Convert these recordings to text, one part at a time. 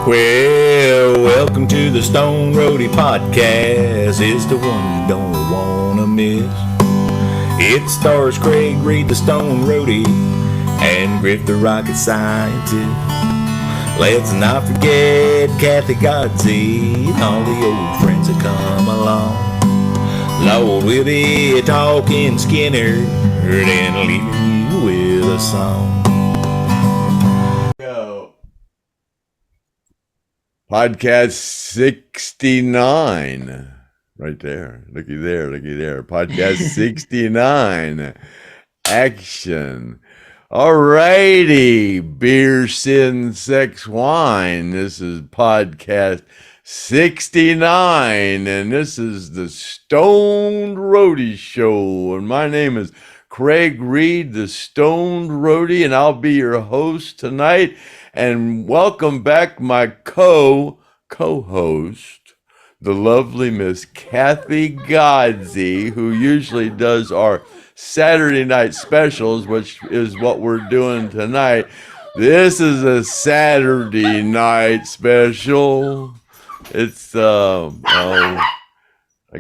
Well, welcome to the Stone Roadie podcast. It's the one you don't want to miss. It stars Craig Reed, the Stone Roadie, and Griff, the rocket scientist. Let's not forget Kathy GODSEY and all the old friends that come along. Lord, we'll be talking Skynyrd and leaving you with a song. Podcast 69. Right there. Looky there. Podcast 69. Action. Alrighty. Beer, sin, sex, wine. This is podcast 69. And this is the Stoned Roadie Show. And my name is Craig Reed, the Stoned Roadie, and I'll be your host tonight. And welcome back my co-host, the lovely Miss Kathy GODSEY, who usually does our Saturday night specials, which is what we're doing tonight. This is a Saturday night special. It's I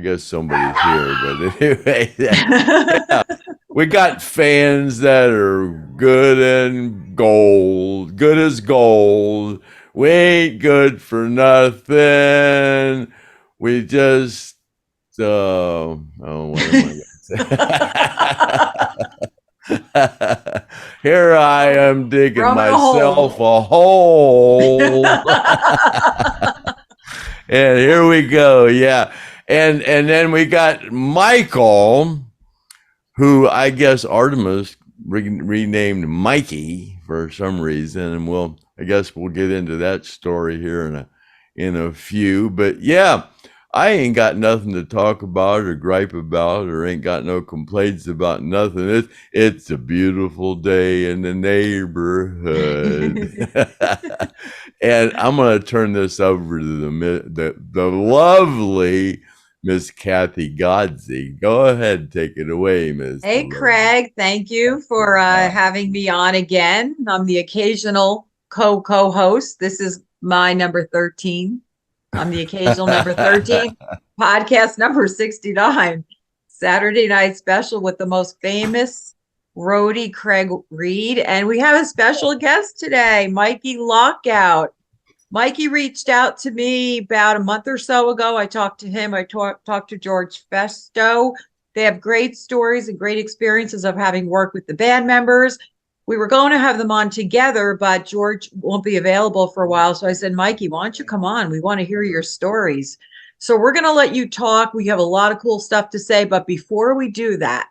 guess somebody's here, but anyway, yeah. We got fans that are good as gold. We ain't good for nothing. We just, what am I gonna say? Here I am digging myself a hole. And here we go, yeah. And then we got Michael, who I guess Artimus renamed Mikey for some reason, and I guess we'll get into that story here in a few. But yeah, I ain't got nothing to talk about or gripe about, or ain't got no complaints about nothing. It's a beautiful day in the neighborhood. And I'm gonna turn this over to the lovely Miss Kathy GODSEY. Go ahead and take it away, Miss. Hey, Craig. Thank you for having me on again. I'm the occasional co-host. This is my number 13. I'm the occasional number 13. Podcast number 69. Saturday night special with the most famous roadie, Craig Reed. And we have a special guest today, Mikey Lockout. Mikey reached out to me about a month or so ago. I talked to him. I talked to George Festo. They have great stories and great experiences of having worked with the band members. We were going to have them on together, but George won't be available for a while. So I said, Mikey, why don't you come on? We want to hear your stories. So we're going to let you talk. We have a lot of cool stuff to say. But before we do that,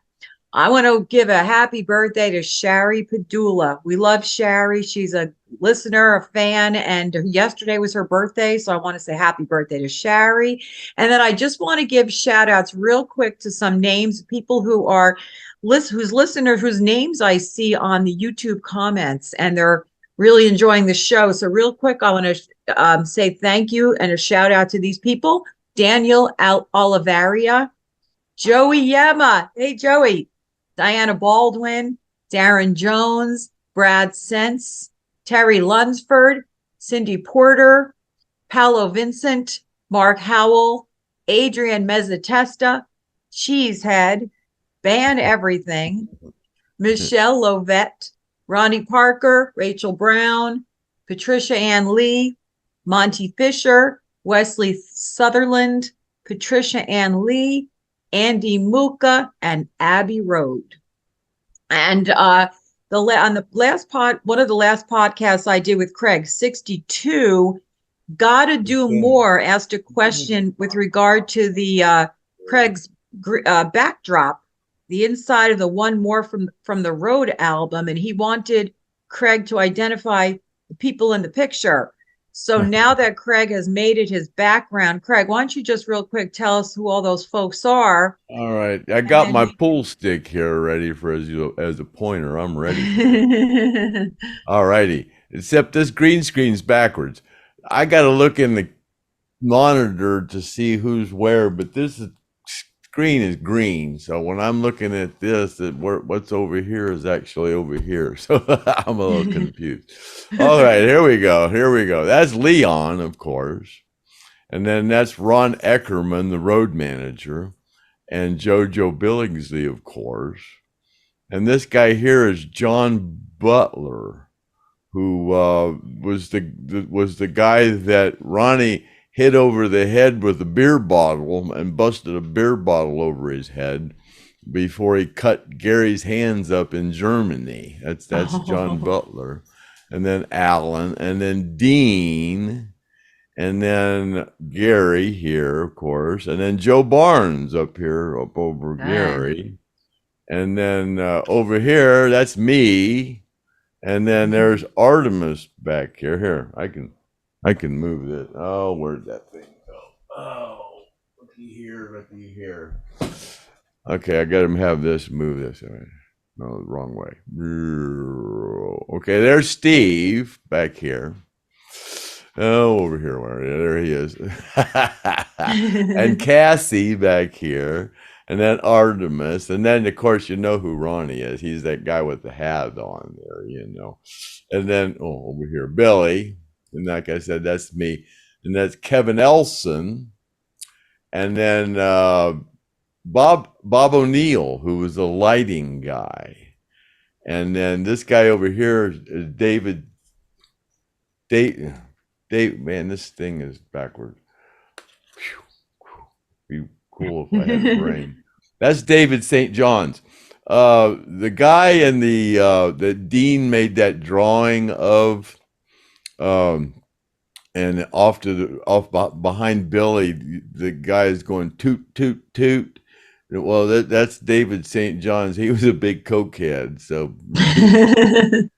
I want to give a happy birthday to Shari Padula. We love Shari. She's a listener, a fan, and yesterday was her birthday. So I want to say happy birthday to Shari. And then I just want to give shout outs real quick to some names, people who are whose listeners, whose names I see on the YouTube comments, and they're really enjoying the show. So real quick, I want to say thank you and a shout out to these people. Daniel Olivaria, Joey Yema. Hey, Joey. Diana Baldwin, Darren Jones, Brad Sense, Terry Lunsford, Cindy Porter, Paolo Vincent, Mark Howell, Adrian Mezzatesta, Cheesehead, Ban Everything, Michelle Lovette, Ronnie Parker, Rachel Brown, Patricia Ann Lee, Monty Fisher, Wesley Sutherland, Patricia Ann Lee, Andy Muka, and Abby Road. And one of the last podcasts I did with Craig, 62, Gotta Do More, asked a question with regard to the Craig's backdrop, the inside of the One More from the Road album, and he wanted Craig to identify the people in the picture. So now that Craig has made it his background, Craig, why don't you just real quick tell us who all those folks are? All right. I got my pool stick here ready for as a pointer. I'm ready. All righty. Except this green screen's backwards. I got to look in the monitor to see who's where, but this is screen is green, so when I'm looking at this, what's over here is actually over here. So I'm a little confused. All right, here we go. Here we go. That's Leon, of course. And then that's Ron Eckerman, the road manager, and JoJo Billingsley, of course. And this guy here is John Butler, who was the guy that Ronnie hit over the head with a beer bottle and busted a beer bottle over his head before he cut Gary's hands up in Germany. That's John Butler. And then Alan, and then Dean, and then Gary here, of course, and then Joe Barnes up here, up over Gary. And then over here, that's me. And then there's Artimus back here. Here, I can move this. Oh, where'd that thing go? Oh, looky here. Okay, I got him have this, move this. No, the wrong way. Okay, there's Steve back here. Oh, over here, there he is. And Cassie back here. And then Artimus. And then, of course, you know who Ronnie is. He's that guy with the hat on there, you know. And then, over here, Billy. And like I said, that's me. And that's Kevin Elson. And then Bob O'Neill, who was the lighting guy. And then this guy over here is David. Man, this thing is backwards. Be cool if I had a brain. That's David St. John's. The guy in the Dean made that drawing of, and off behind Billy, the guy is going toot toot toot. Well, that's David St. John's. He was a big cokehead, so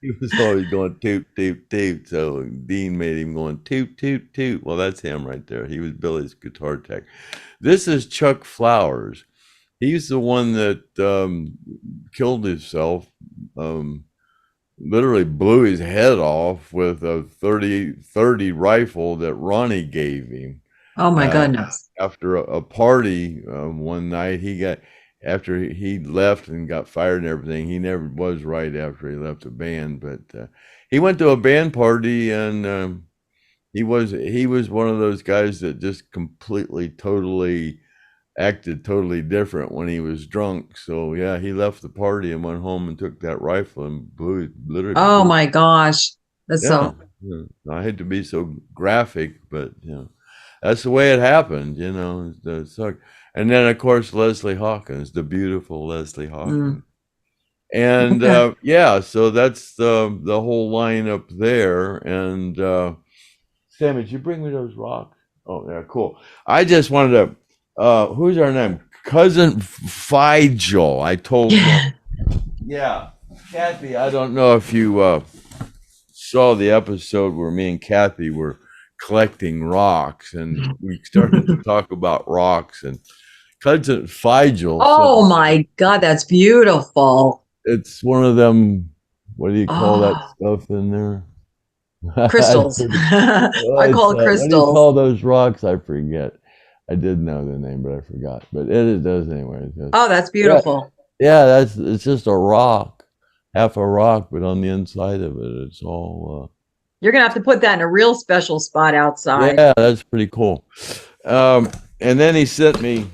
he was always going toot toot toot. So Dean made him going toot toot toot. Well, that's him right there. He was Billy's guitar tech. This is Chuck Flowers. He's the one that killed himself. Literally blew his head off with a 30 rifle that Ronnie gave him. Oh my goodness. After a party one night, after he left and got fired and everything, he never was right after he left the band, but he went to a band party and he was one of those guys that just totally acted totally different when he was drunk. So yeah, he left the party and went home and took that rifle and literally. Oh my gosh. That's so. I hate to be so graphic, but that's the way it happened, it sucked. And then of course, Leslie Hawkins, the beautiful Leslie Hawkins. And so that's the whole lineup there. And Sammy, did you bring me those rocks? Oh yeah, cool. I just wanted to, who's our name? Cousin Figel. I told him. Yeah, Kathy, I don't know if you saw the episode where me and Kathy were collecting rocks, and we started to talk about rocks, and Cousin Figel. Oh my God, that's beautiful. It's one of them, what do you call that stuff in there? Crystals. I call it crystals. What do you call those rocks? I forget. I did know the name, but I forgot. But it does anyway. Oh, that's beautiful. Yeah, it's just a rock, half a rock, but on the inside of it, it's all. You're gonna have to put that in a real special spot outside. Yeah, that's pretty cool. And then he sent me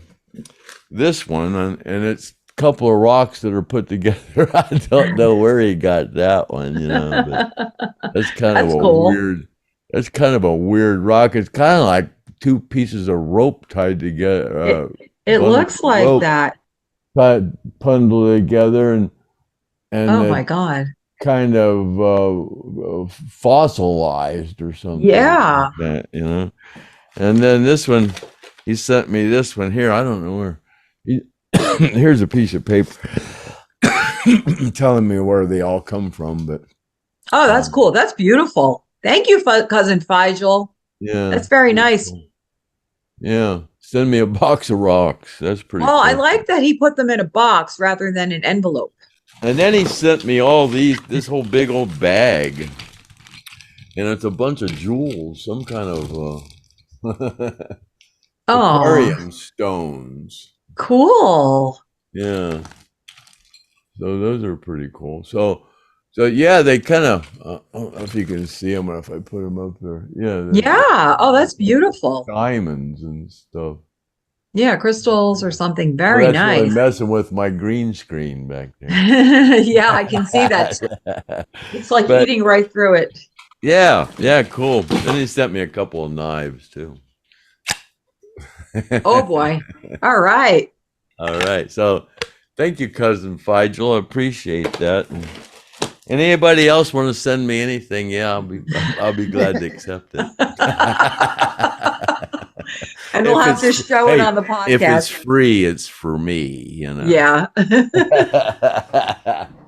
this one, and it's a couple of rocks that are put together. I don't know where he got that one, but that's kind of weird. That's kind of a weird rock. It's kind of like two pieces of rope tied together. It looks like that. Bundled together, and oh my God. Kind of fossilized or something. Yeah. Like that, And then this one, he sent me this one here. I don't know where. Here's a piece of paper telling me where they all come from. But oh, that's cool. That's beautiful. Thank you, Cousin Figel. Yeah, that's very nice. Cool. Yeah, send me a box of rocks. That's pretty. Oh, cool. I like that he put them in a box rather than an envelope. And then he sent me all this whole big old bag, and it's a bunch of jewels, some kind of aquarium stones. Cool. Yeah. So those are pretty cool. So yeah, they kind of, I don't know if you can see them or if I put them up there. Yeah. Yeah. Oh, that's beautiful. Diamonds and stuff. Yeah, crystals or something. Well, Very that's really nice. messing with my green screen back there. Yeah, I can see that. It's like But eating right through it. yeah, cool. Then he sent me a couple of knives too. Oh boy. All right. All right. So thank you, Cousin Figel. I appreciate that. And anybody else want to send me anything? Yeah, I'll be glad to accept it. And we'll have to show it on the If it's podcast. free, it's for me, you know. Yeah.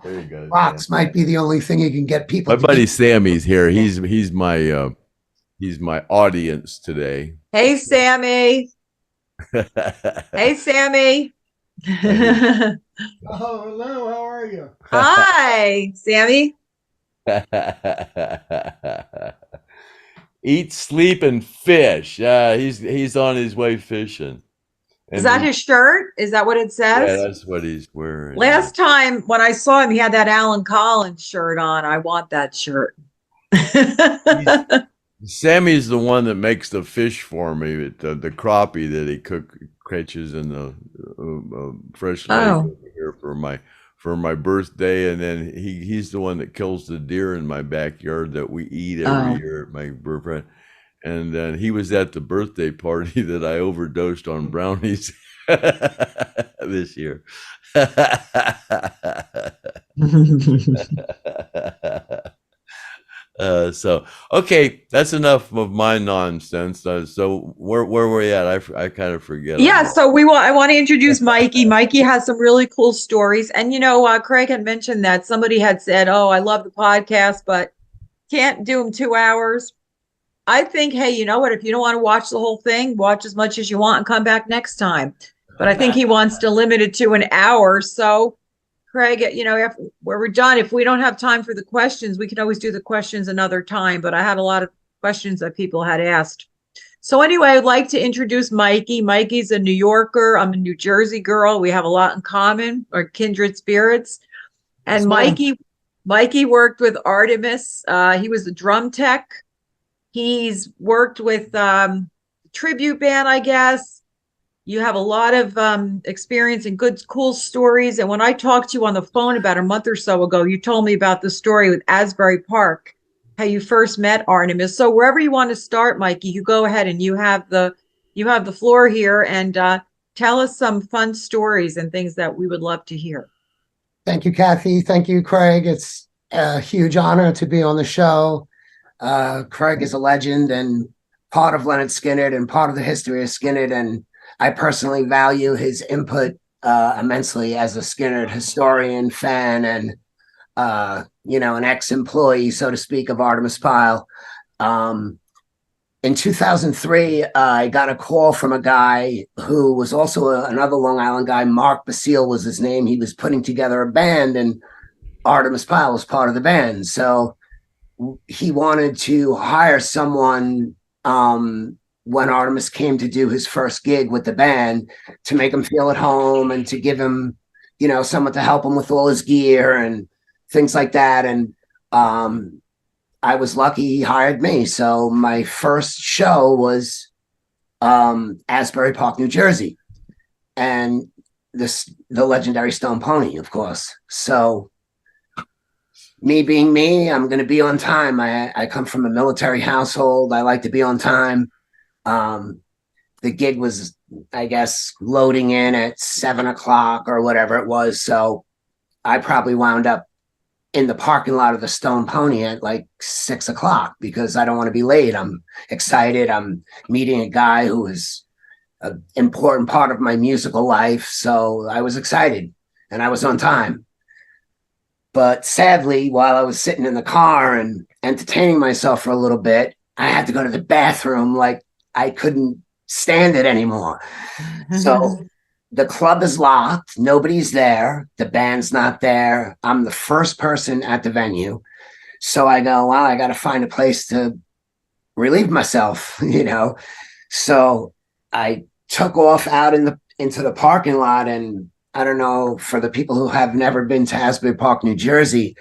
There you go. Box might be the only thing you can get people. My buddy Sammy's here. He's my audience today. Hey, Sammy. Hey, Sammy. Oh, hello. How are you? Hi, Sammy. Eat, sleep, and fish. He's on his way fishing. Is that his shirt? Is that what it says? Yeah, that's what he's wearing. Last time when I saw him, he had that Alan Collins shirt on. I want that shirt. Sammy's the one that makes the fish for me, the crappie that he catches in the fresh lake over here for my birthday, and then he's the one that kills the deer in my backyard that we eat every year at my birthday. And then he was at the birthday party that I overdosed on brownies this year. So okay, that's enough of my nonsense. So where were we at? I kind of forget. Yeah, so I want to introduce Mikey. Mikey has some really cool stories, and Craig had mentioned that somebody had said, "Oh, I love the podcast, but can't do them 2 hours." I think, hey, you know what? If you don't want to watch the whole thing, watch as much as you want and come back next time. But I think he wants to limit it to an hour. So, Craig, where we're done, if we don't have time for the questions, we can always do the questions another time. But I had a lot of questions that people had asked. So anyway, I'd like to introduce Mikey. Mikey's a New Yorker. I'm a New Jersey girl. We have a lot in common, or kindred spirits. And Mikey worked with Artimus. He was a drum tech. He's worked with tribute band, I guess. You have a lot of experience and good, cool stories. And when I talked to you on the phone about a month or so ago, you told me about the story with Asbury Park, how you first met Artimus. So wherever you want to start, Mikey, you go ahead and you have the floor here, and tell us some fun stories and things that we would love to hear. Thank you, Kathy. Thank you, Craig. It's a huge honor to be on the show. Craig is a legend and part of Lynyrd Skynyrd and part of the history of Skynyrd, and I personally value his input immensely as a Skynyrd historian, fan, and an ex-employee, so to speak, of Artimus Pyle. In 2003, I got a call from a guy who was also another Long Island guy. Mark Basile was his name. He was putting together a band, and Artimus Pyle was part of the band. So he wanted to hire someone when Artimus came to do his first gig with the band to make him feel at home and to give him, someone to help him with all his gear and things like that. And I was lucky he hired me. So my first show was Asbury Park, New Jersey, and the legendary Stone Pony, of course. So me being me, I'm going to be on time. I come from a military household. I like to be on time. The gig was, I guess, loading in at 7:00 or whatever it was. So I probably wound up in the parking lot of the Stone Pony at like 6:00 because I don't want to be late. I'm excited. I'm meeting a guy who is an important part of my musical life. So I was excited and I was on time. But sadly, while I was sitting in the car and entertaining myself for a little bit, I had to go to the bathroom. Like I couldn't stand it anymore. So the club is locked. Nobody's there. The band's not there. I'm the first person at the venue. So I go, well, I got to find a place to relieve myself, So I took off out in into the parking lot, and I don't know, for the people who have never been to Asbury Park, New Jersey,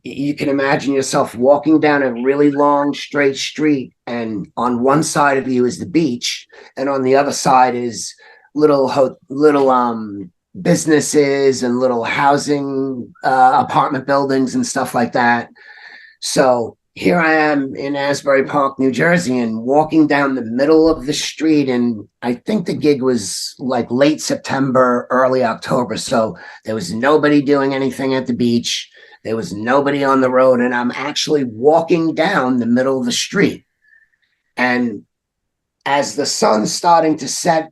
you can imagine yourself walking down a really long straight street, and on one side of you is the beach, and on the other side is little businesses and little housing apartment buildings and stuff like that. So here I am in Asbury Park, New Jersey, and walking down the middle of the street. And I think the gig was like late September, early October. So there was nobody doing anything at the beach. There was nobody on the road. And I'm actually walking down the middle of the street. And as the sun's starting to set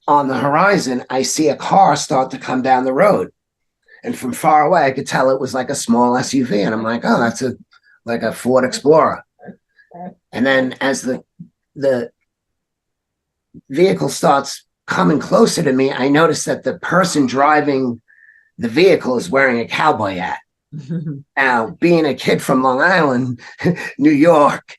on the horizon, I see a car start to come down the road. And from far away, I could tell it was like a small SUV. And I'm like, oh, that's like a Ford Explorer. And then as the vehicle starts coming closer to me, I notice that the person driving the vehicle is wearing a cowboy hat. Now, being a kid from Long Island, New York,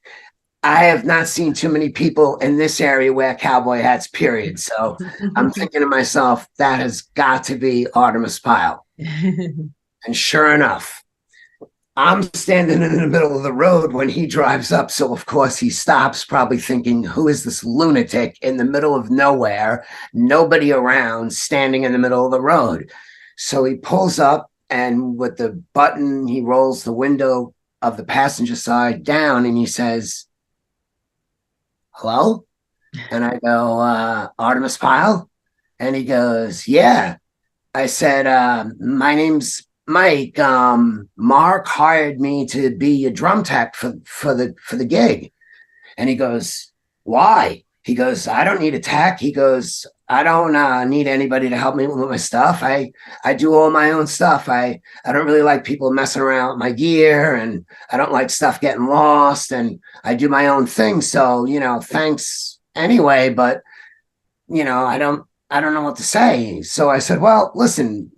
I have not seen too many people in this area wear cowboy hats, period. So I'm thinking to myself, that has got to be Artimus Pyle. And sure enough, I'm standing in the middle of the road when he drives up. So, of course, he stops, probably thinking, who is this lunatic in the middle of nowhere, nobody around, standing in the middle of the road? So he pulls up, and with the button, he rolls the window of the passenger side down, and he says, hello? And I go, Artimus Pyle? And he goes, yeah. I said, my name's Mike. Mark hired me to be your drum tech for the gig. And he goes, why? He goes, I don't need a tech. He goes, I don't need anybody to help me with my stuff. I do all my own stuff. I don't really like people messing around with my gear, and I don't like stuff getting lost, and I do my own thing. So, thanks anyway, but I don't know what to say. So I said, well, listen,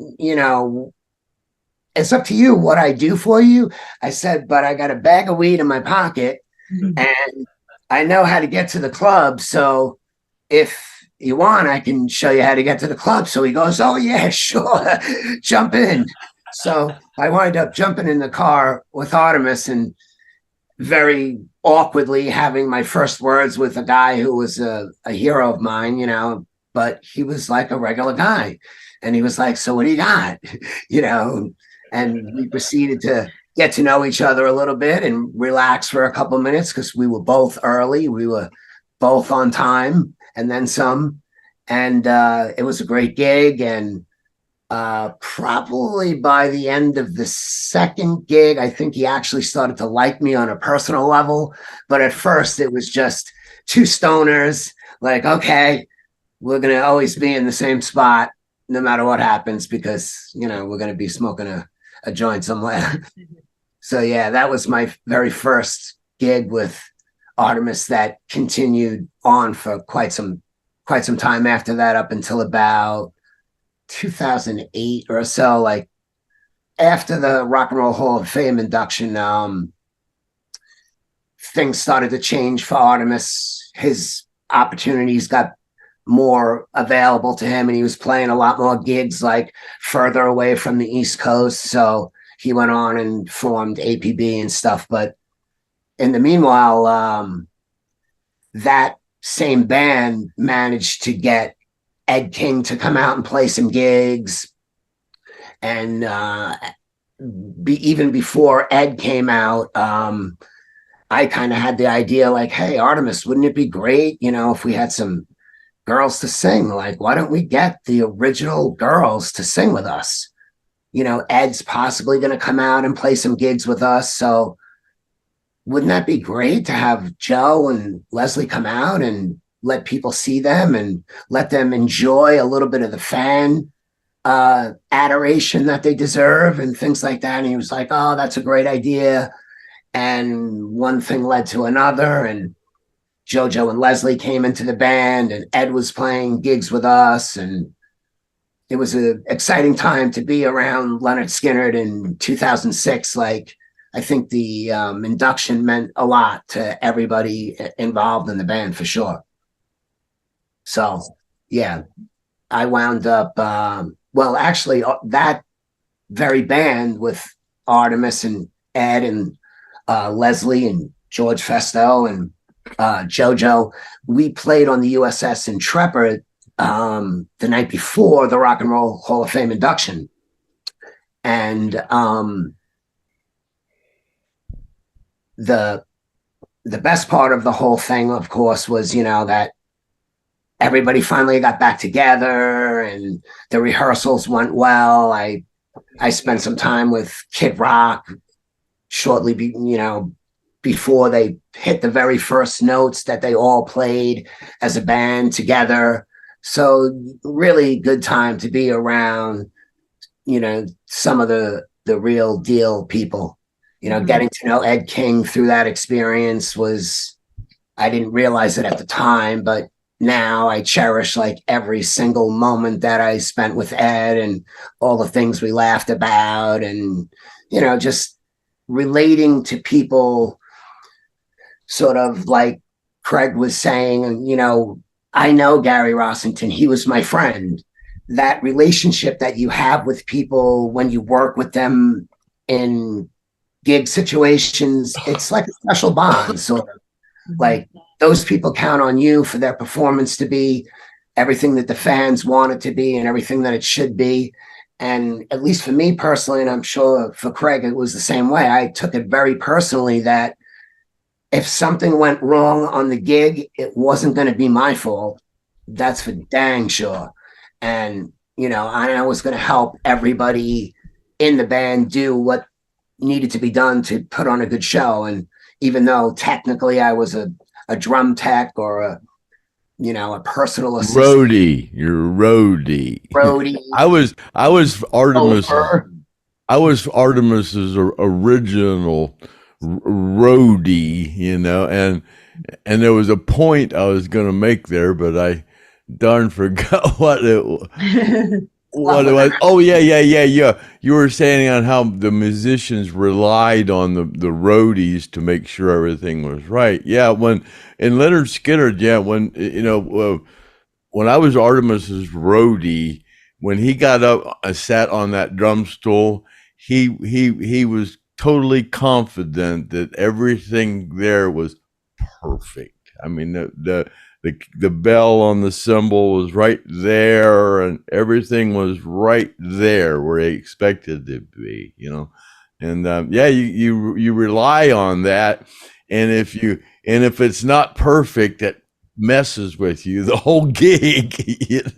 it's up to you what I do for you. I said, but I got a bag of weed in my pocket, and I know how to get to the club. So if you want, I can show you how to get to the club. So he goes, oh yeah, sure. Jump in. So I wind up jumping in the car with Artimus, and very awkwardly having my first words with a guy who was a hero of mine, but he was like a regular guy. And he was like, so what do you got? And we proceeded to get to know each other a little bit and relax for a couple of minutes, because we were both early. We were both on time and then some. And it was a great gig. And probably by the end of the second gig, I think he actually started to like me on a personal level. But at first it was just two stoners, like, okay, we're going to always be in the same spot no matter what happens, because, we're going to be smoking a joint somewhere. So yeah, that was my very first gig with Artimus that continued on for quite some time after that, up until about 2008 or so. Like after the Rock and Roll Hall of Fame induction, things started to change for Artimus. His opportunities got more available to him, and he was playing a lot more gigs like further away from the East Coast. So he went on and formed APB and stuff. But in the meanwhile, that same band managed to get Ed King to come out and play some gigs. And even before Ed came out, I kind of had the idea like, hey, Artimus, wouldn't it be great, if we had some girls to sing? Like, why don't we get the original girls to sing with us? Ed's possibly going to come out and play some gigs with us. So wouldn't that be great to have Joe and Leslie come out and let people see them and let them enjoy a little bit of the fan adoration that they deserve and things like that? And he was like, oh, that's a great idea. And one thing led to another, and JoJo and Leslie came into the band, and Ed was playing gigs with us. And it was an exciting time to be around Lynyrd Skynyrd in 2006. Like, I think the induction meant a lot to everybody involved in the band, for sure. So, yeah, I wound up, well, actually, that very band with Artimus and Ed and Leslie and George Festo and JoJo, we played on the USS Intrepid the night before the Rock and Roll Hall of Fame induction. And the best part of the whole thing, of course, was, that everybody finally got back together and the rehearsals went well. I spent some time with Kid Rock shortly, before they hit the very first notes that they all played as a band together. So really good time to be around, some of the real deal people, getting to know Ed King through that experience I didn't realize it at the time, but now I cherish like every single moment that I spent with Ed and all the things we laughed about and, just relating to people sort of like Craig was saying, I know Gary Rossington, he was my friend. That relationship that you have with people when you work with them in gig situations, it's like a special bond, sort of. Like those people count on you for their performance to be everything that the fans want it to be and everything that it should be. And at least for me personally, and I'm sure for Craig, it was the same way. I took it very personally that if something went wrong on the gig, it wasn't going to be my fault. That's for dang sure. And, I was going to help everybody in the band do what needed to be done to put on a good show. And even though technically I was a drum tech or a personal assistant. Roadie, you're a roadie. I was Artimus. I was Artemis's original roadie, and there was a point I was going to make there, but I darn forgot what it was. Oh yeah. You were saying on how the musicians relied on the roadies to make sure everything was right. Yeah, when in Lynyrd Skynyrd, when I was Artemis's roadie, when he got up, I sat on that drum stool. He was totally confident that everything there was perfect. I mean, the bell on the cymbal was right there, and everything was right there where he expected it to be, And you rely on that, and if it's not perfect, it messes with you the whole gig, As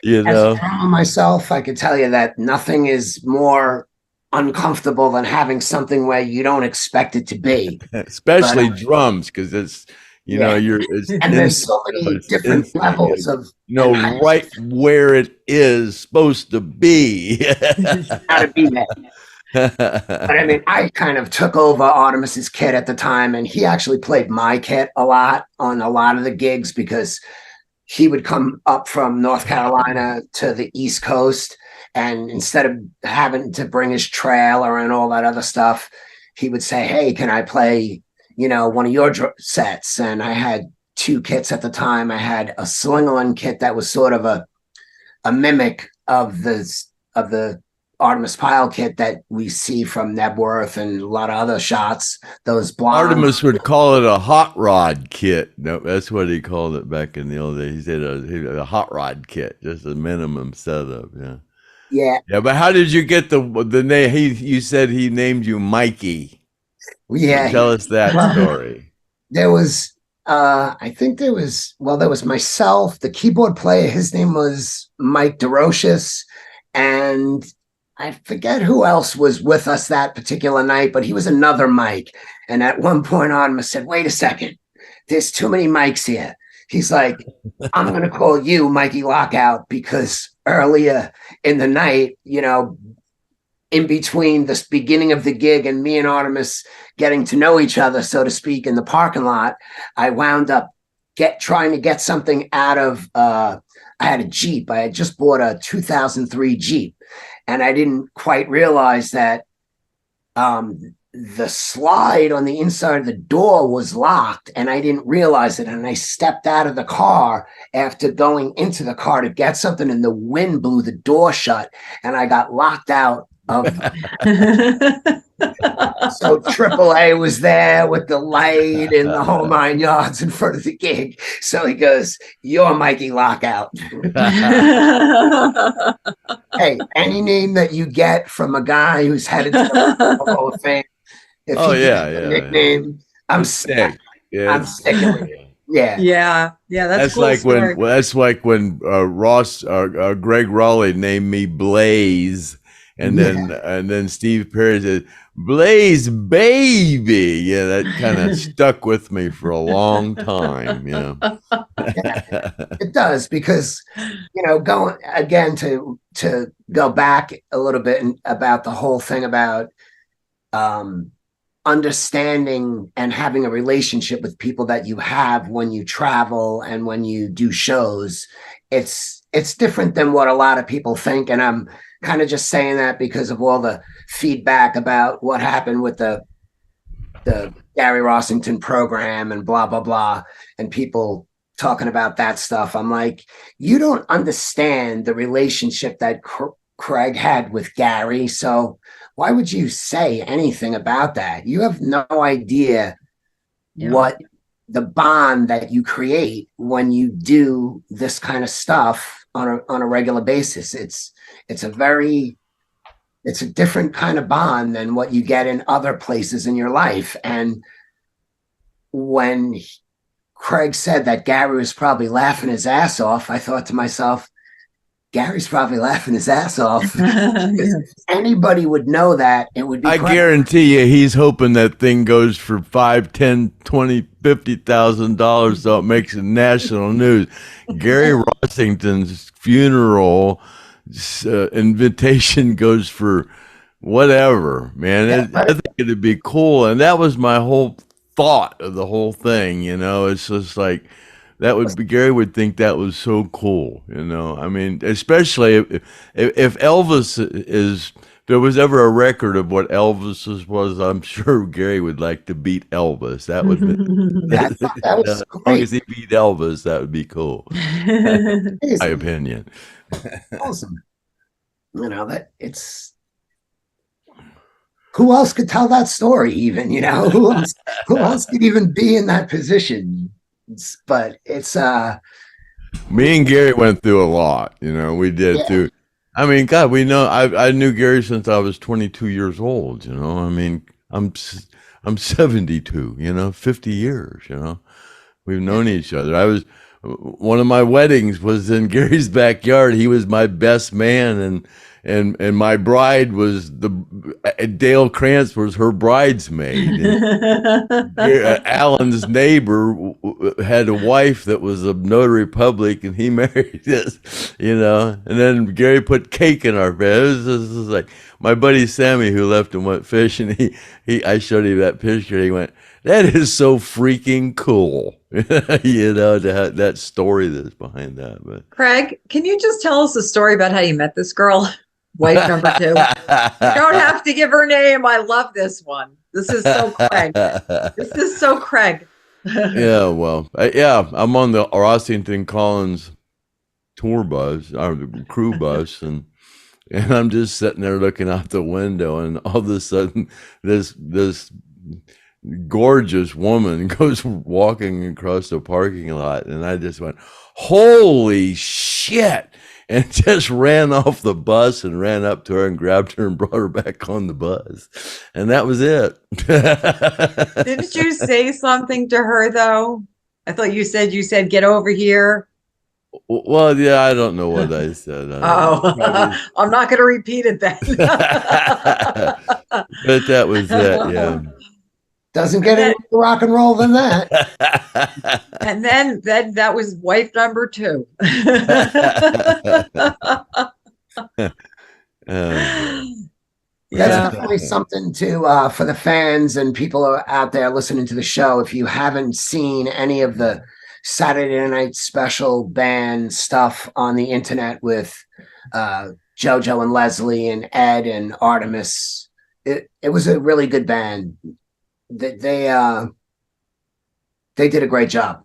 a drummer myself, I could tell you that nothing is more uncomfortable than having something where you don't expect it to be, especially drums, because it's. And there's so many different levels of right where it is supposed to be. How to be there. But I mean, I kind of took over Artemis's kit at the time, and he actually played my kit a lot on a lot of the gigs because he would come up from North Carolina to the East Coast, and instead of having to bring his trailer and all that other stuff, he would say, "Hey, can I play one of your sets?" And I had two kits at the time. I had a sling-on kit that was sort of a mimic of the Artimus Pyle kit that we see from Nebworth and a lot of other shots. Those blonde. Artimus would call it a hot rod kit. No, that's what he called it back in the old days. He said a hot rod kit, just a minimum setup. Yeah. But how did you get the name? You said he named you Mikey. Yeah. Tell us that story. There was, I think there was myself, the keyboard player. His name was Mike DeRoches, and I forget who else was with us that particular night, but he was another Mike. And at one point, Artimus said, "Wait a second, there's too many Mikes here." He's like, "I'm going to call you Mikey Lockout because earlier in the night, in between the beginning of the gig and me and Artimus getting to know each other, so to speak, in the parking lot, I wound up trying to get something out of, I had a Jeep. I had just bought a 2003 Jeep, and I didn't quite realize that the slide on the inside of the door was locked and I didn't realize it. And I stepped out of the car after going into the car to get something, and the wind blew the door shut and I got locked out of. So AAA was there with the light and the whole 9 yards in front of the gig. So he goes, "You're Mikey Lockout." Hey, any name that you get from a guy who's headed to the Hall of Fame, if Oh, he yeah, gets a yeah, nickname, I'm Sick. Yeah. I'm sticking with it. Yeah. Yeah, that's That's cool like story. when Greg Raleigh named me Blaze, and then Steve Perry said Blaze baby. Yeah, that kind of stuck with me for a long time. Yeah. It does, because going again to go back a little bit about the whole thing about understanding and having a relationship with people that you have when you travel and when you do shows. It's different than what a lot of people think, and I'm kind of just saying that because of all the feedback about what happened with the Gary Rossington program and blah blah blah, and people talking about that stuff. I'm like, you don't understand the relationship that Craig had with Gary, so why would you say anything about that? You have no idea what the bond that you create when you do this kind of stuff on a regular basis. It's a different kind of bond than what you get in other places in your life. And when Craig said that Gary was probably laughing his ass off, I thought to myself, Gary's probably laughing his ass off. If anybody would know that, it would be I Craig. guarantee you he's hoping that thing goes for $5, $10, $20, $50,000 so it makes it national news. Gary Rossington's funeral invitation goes for whatever, man. I think it'd be cool. And that was my whole thought of the whole thing. It's just like, Gary would think that was so cool, I mean, especially if Elvis if there was ever a record of what Elvis's was, I'm sure Gary would like to beat Elvis. That would be, that was as long great. as he beat Elvis, that would be cool. My opinion. Awesome. That it's, who else could tell that story even, who else could even be in that position? But it's me and Gary went through a lot, we did too. I mean, God, I knew Gary since I was 22 years old, I mean, I'm 72, 50 years, we've known each other. One of my weddings was in Gary's backyard. He was my best man, and my bride was Dale Krantz was her bridesmaid. Alan's neighbor had a wife that was a notary public, and he married this, and then Gary put cake in our bed. This is like my buddy Sammy, who left and went fishing. I showed him that picture. He went, "That is so freaking cool." That story that's behind that. But Craig, can you just tell us a story about how you met this girl, wife number 2? You don't have to give her name. I love this one. This is so Craig. This is so Craig. Yeah, well, I'm on the Rossington Collins tour bus, or the crew bus, and I'm just sitting there looking out the window, and all of a sudden, this gorgeous woman goes walking across the parking lot, and I just went, "Holy shit!" and just ran off the bus and ran up to her and grabbed her and brought her back on the bus, and that was it. Didn't you say something to her though? I thought you said "Get over here." Well, yeah, I don't know what I said. I'm not going to repeat it then. But that was it. Yeah. Doesn't get any rock and roll than that. And then that was wife number 2. That's definitely something to for the fans and people out there listening to the show. If you haven't seen any of the Saturday Night Special band stuff on the internet with JoJo and Leslie and Ed and Artimus, it was a really good band. They did a great job.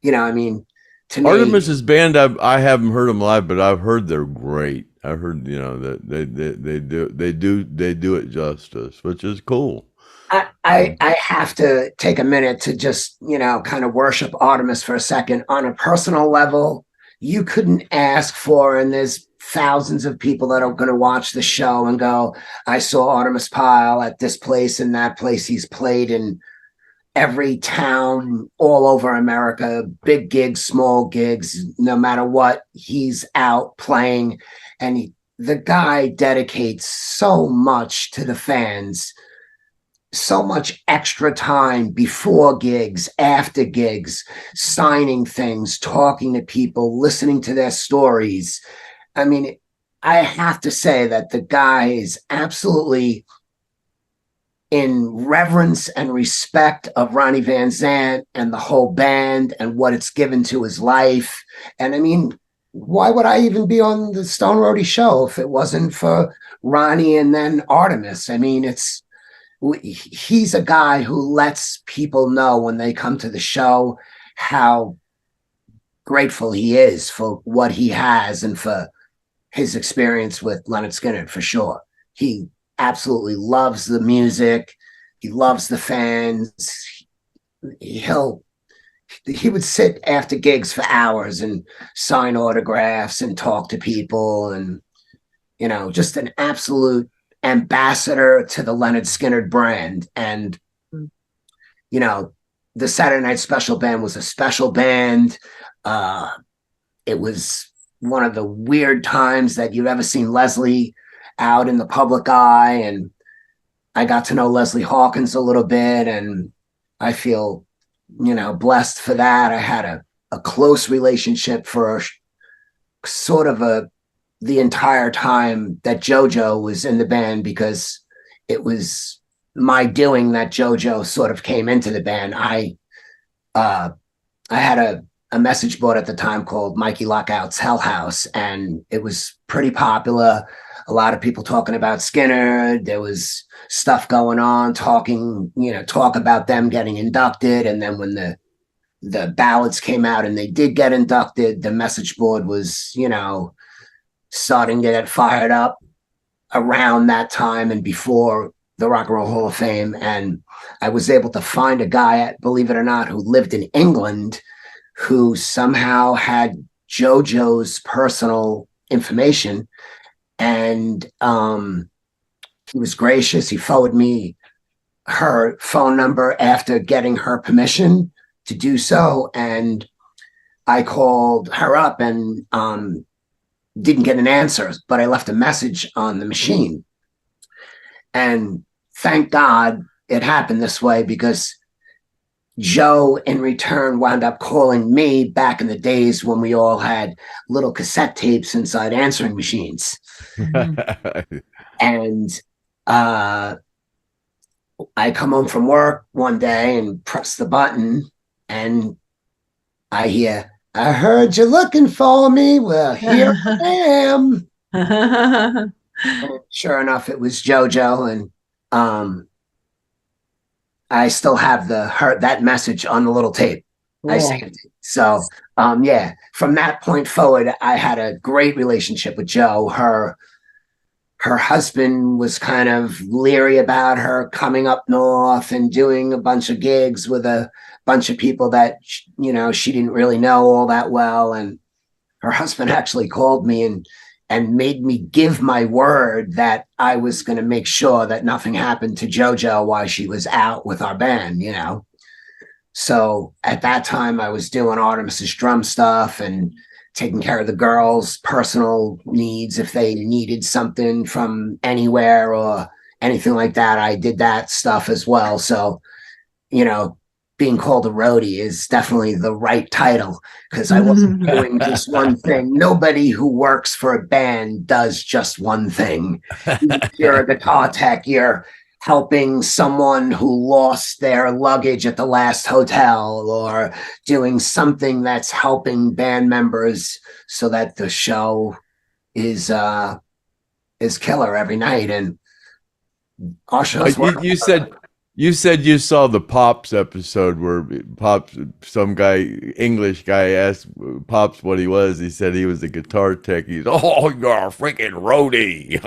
I mean, to me, Artemis's band, I haven't heard them live, but I've heard they're great. I heard that they do it justice, which is cool. I have to take a minute to just kind of worship Artimus for a second on a personal level. You couldn't ask for, and there's thousands of people that are going to watch the show and go, I saw Artimus Pyle at this place and that place. He's played in every town all over America, big gigs, small gigs, no matter what, he's out playing. And the guy dedicates so much to the fans, so much extra time before gigs, after gigs, signing things, talking to people, listening to their stories. I mean, I have to say that the guy is absolutely in reverence and respect of Ronnie Van Zant and the whole band and what it's given to his life. And I mean, why would I even be on the Stone Roadie show if it wasn't for Ronnie and then Artimus? I mean, he's a guy who lets people know when they come to the show how grateful he is for what he has and for his experience with Lynyrd Skynyrd, for sure. He absolutely loves the music. He loves the fans. He would sit after gigs for hours and sign autographs and talk to people, and just an absolute ambassador to the Lynyrd Skynyrd brand. And the Saturday Night Special Band was a special band. It was one of the weird times that you've ever seen Leslie out in the public eye, and I got to know Leslie Hawkins a little bit, and I feel blessed for that. I had a close relationship for sort of the entire time that JoJo was in the band, because it was my doing that JoJo sort of came into the band. I had a message board at the time called Mikey Lockout's Hell House, and it was pretty popular. A lot of people talking about Skynyrd. There was stuff going on, talk about them getting inducted. And then when the ballots came out and they did get inducted, the message board was, starting to get fired up around that time and before the Rock and Roll Hall of Fame. And I was able to find a guy, believe it or not, who lived in England, who somehow had JoJo's personal information. And he was gracious. He forwarded me her phone number after getting her permission to do so. And I called her up and didn't get an answer, but I left a message on the machine. And thank God it happened this way, because Joe in return wound up calling me back in the days when we all had little cassette tapes inside answering machines. And I come home from work one day and press the button, and I hear, I heard you looking for me. Well, here I am. And sure enough, it was JoJo. And I still have that message on the little tape. Cool. I saved it. So yeah, from that point forward, I had a great relationship with Joe. Her husband was kind of leery about her coming up north and doing a bunch of gigs with a bunch of people that, she didn't really know all that well. And her husband actually called me and made me give my word that I was going to make sure that nothing happened to JoJo while she was out with our band, So at that time I was doing Artemis's drum stuff and taking care of the girls' personal needs. If they needed something from anywhere or anything like that, I did that stuff as well. So, being called a roadie is definitely the right title, because I wasn't doing just one thing. Nobody who works for a band does just one thing. You're a guitar tech, you're helping someone who lost their luggage at the last hotel, or doing something that's helping band members so that the show is killer every night. And our shows were. You said you saw the Pops episode where Pops, some guy, English guy, asked Pops what he was. He said he was a guitar tech. He's, oh, you're a freaking roadie.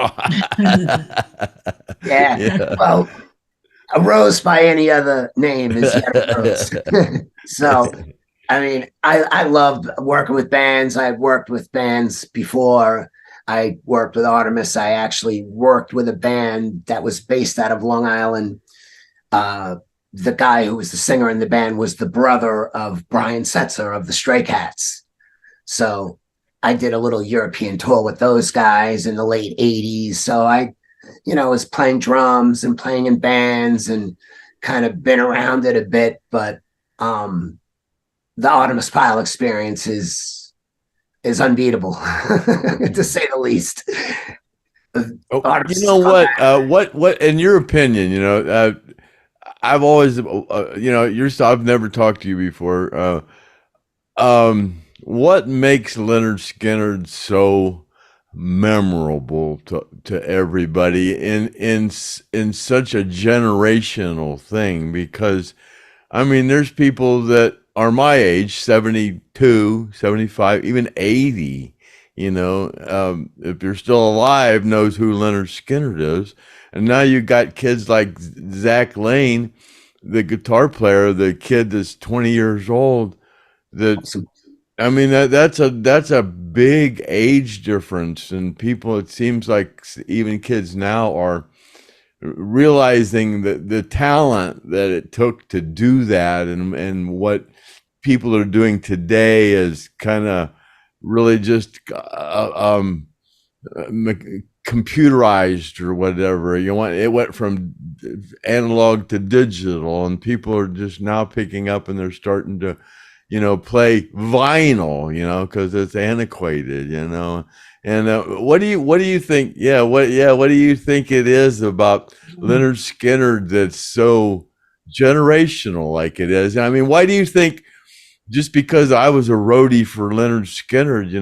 Yeah. Well, a rose by any other name is yet a rose. So, I mean, I loved working with bands. I worked with bands before. I worked with Artimus. I actually worked with a band that was based out of Long Island. The guy who was the singer in the band was the brother of Brian Setzer of the Stray Cats. So I did a little European tour with those guys in the late 80s. So I, was playing drums and playing in bands and kind of been around it a bit. But the Artimus Pyle experience is unbeatable, to say the least. What in your opinion, I've always, I've never talked to you before. What makes Lynyrd Skynyrd so memorable to everybody in such a generational thing? Because, I mean, there's people that are my age, 72, 75, even 80, if you're still alive, knows who Lynyrd Skynyrd is. And now you got kids like Zach Lane, the guitar player, the kid that's 20 years old. I mean, that's a big age difference, and people, it seems like even kids now are realizing that the talent that it took to do that, and what people are doing today is kind of really just computerized or whatever. It went from analog to digital, and people are just now picking up and they're starting to play vinyl, because it's antiquated, and what do you think, what do you think it is about Lynyrd Skynyrd that's so generational like it is? I mean, why do you think, just because I was a roadie for Lynyrd Skynyrd,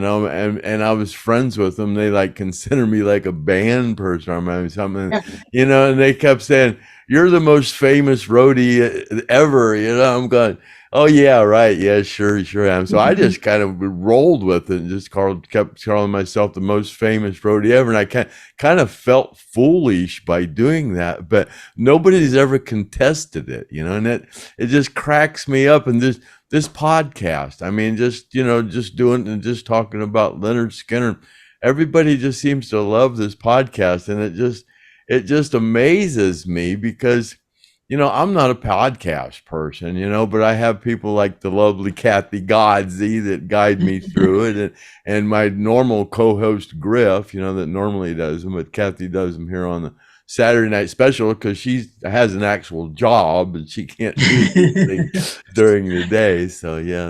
and I was friends with them, they like consider me like a band person or something, and they kept saying, you're the most famous roadie ever, I'm going, oh yeah, right, yeah, sure am. So I just kind of rolled with it and just kept calling myself the most famous roadie ever, and I kind of felt foolish by doing that, but nobody's ever contested it, and it just cracks me up. And this podcast, I mean, just doing and just talking about Lynyrd Skynyrd, everybody just seems to love this podcast, and it just amazes me because, I'm not a podcast person, but I have people like the lovely Kathy GODSEY that guide me through it, and my normal co-host Griff, that normally does them, but Kathy does them here on the Saturday night special because she has an actual job and she can't do anything during the day. So yeah,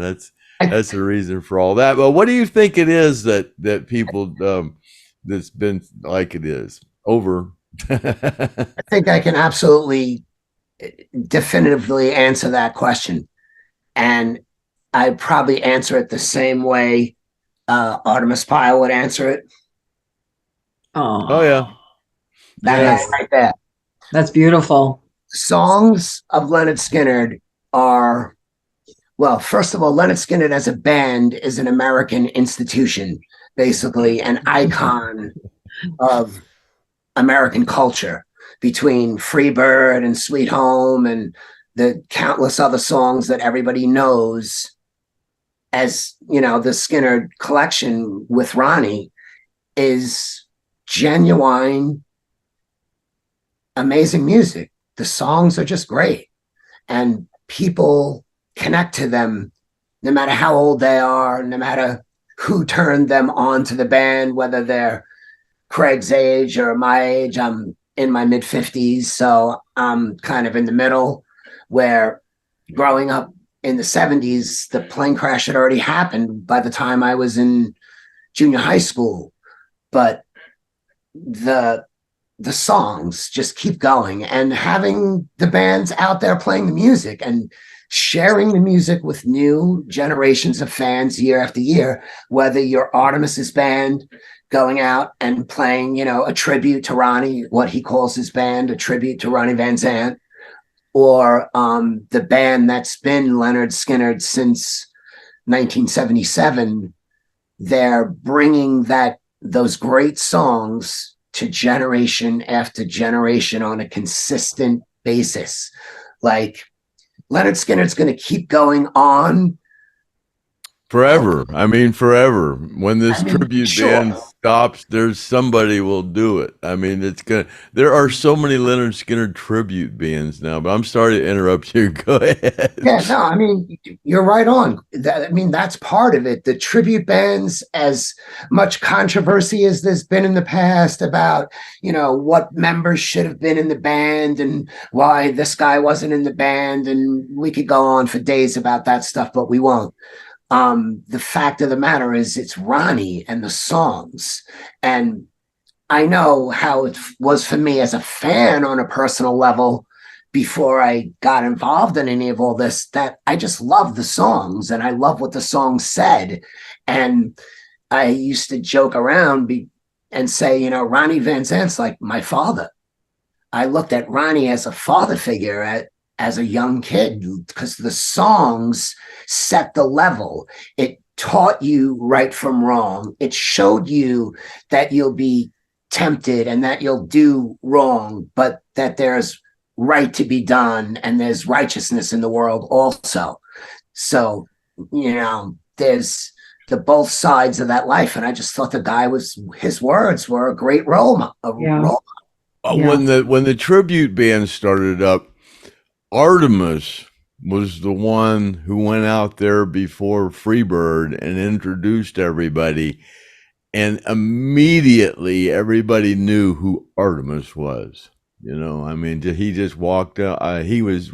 that's the reason for all that. But what do you think it is that people that's been like it is over? I think I can absolutely definitively answer that question, and I probably answer it the same way Artimus Pyle would answer it. Oh yeah. That's right there. That's beautiful. Songs of Lynyrd Skynyrd are, well, first of all, Lynyrd Skynyrd as a band is an American institution, basically an icon of American culture, between Freebird and Sweet Home and the countless other songs that everybody knows. As the Skynyrd collection with Ronnie is genuine, amazing music. The songs are just great, and people connect to them no matter how old they are, no matter who turned them on to the band, whether they're Craig's age or my age. I'm in my mid-50s, so I'm kind of in the middle, where growing up in the 70s, the plane crash had already happened by the time I was in junior high school. But the songs just keep going, and having the bands out there playing the music and sharing the music with new generations of fans year after year, whether you're Artimus's band going out and playing, a tribute to Ronnie, what he calls his band, a tribute to Ronnie Van Zant, or the band that's been Lynyrd Skynyrd since 1977. They're bringing those great songs to generation after generation on a consistent basis. Like Lynyrd Skynyrd's going to keep going on forever. I mean, forever. When this tribute band stops, there's somebody will do it. I mean, there are so many Lynyrd Skynyrd tribute bands now, but I'm sorry to interrupt you. Go ahead. Yeah, no, I mean, you're right on. That's part of it. The tribute bands, as much controversy as there's been in the past about, what members should have been in the band and why this guy wasn't in the band. And we could go on for days about that stuff, but we won't. The fact of the matter is it's Ronnie and the songs. And I know how it was for me as a fan on a personal level before I got involved in any of all this, that I just love the songs and I love what the songs said. And I used to joke around and say, Ronnie Van Zant's like my father. I looked at Ronnie as a father figure as a young kid, because the songs set the level. It taught you right from wrong. It showed you that you'll be tempted and that you'll do wrong, but that there's right to be done and there's righteousness in the world also. So, there's the both sides of that life. And I just thought his words were a great role model. When the tribute band started up, Artimus was the one who went out there before Freebird and introduced everybody. And immediately everybody knew who Artimus was. I mean, he just walked out. He was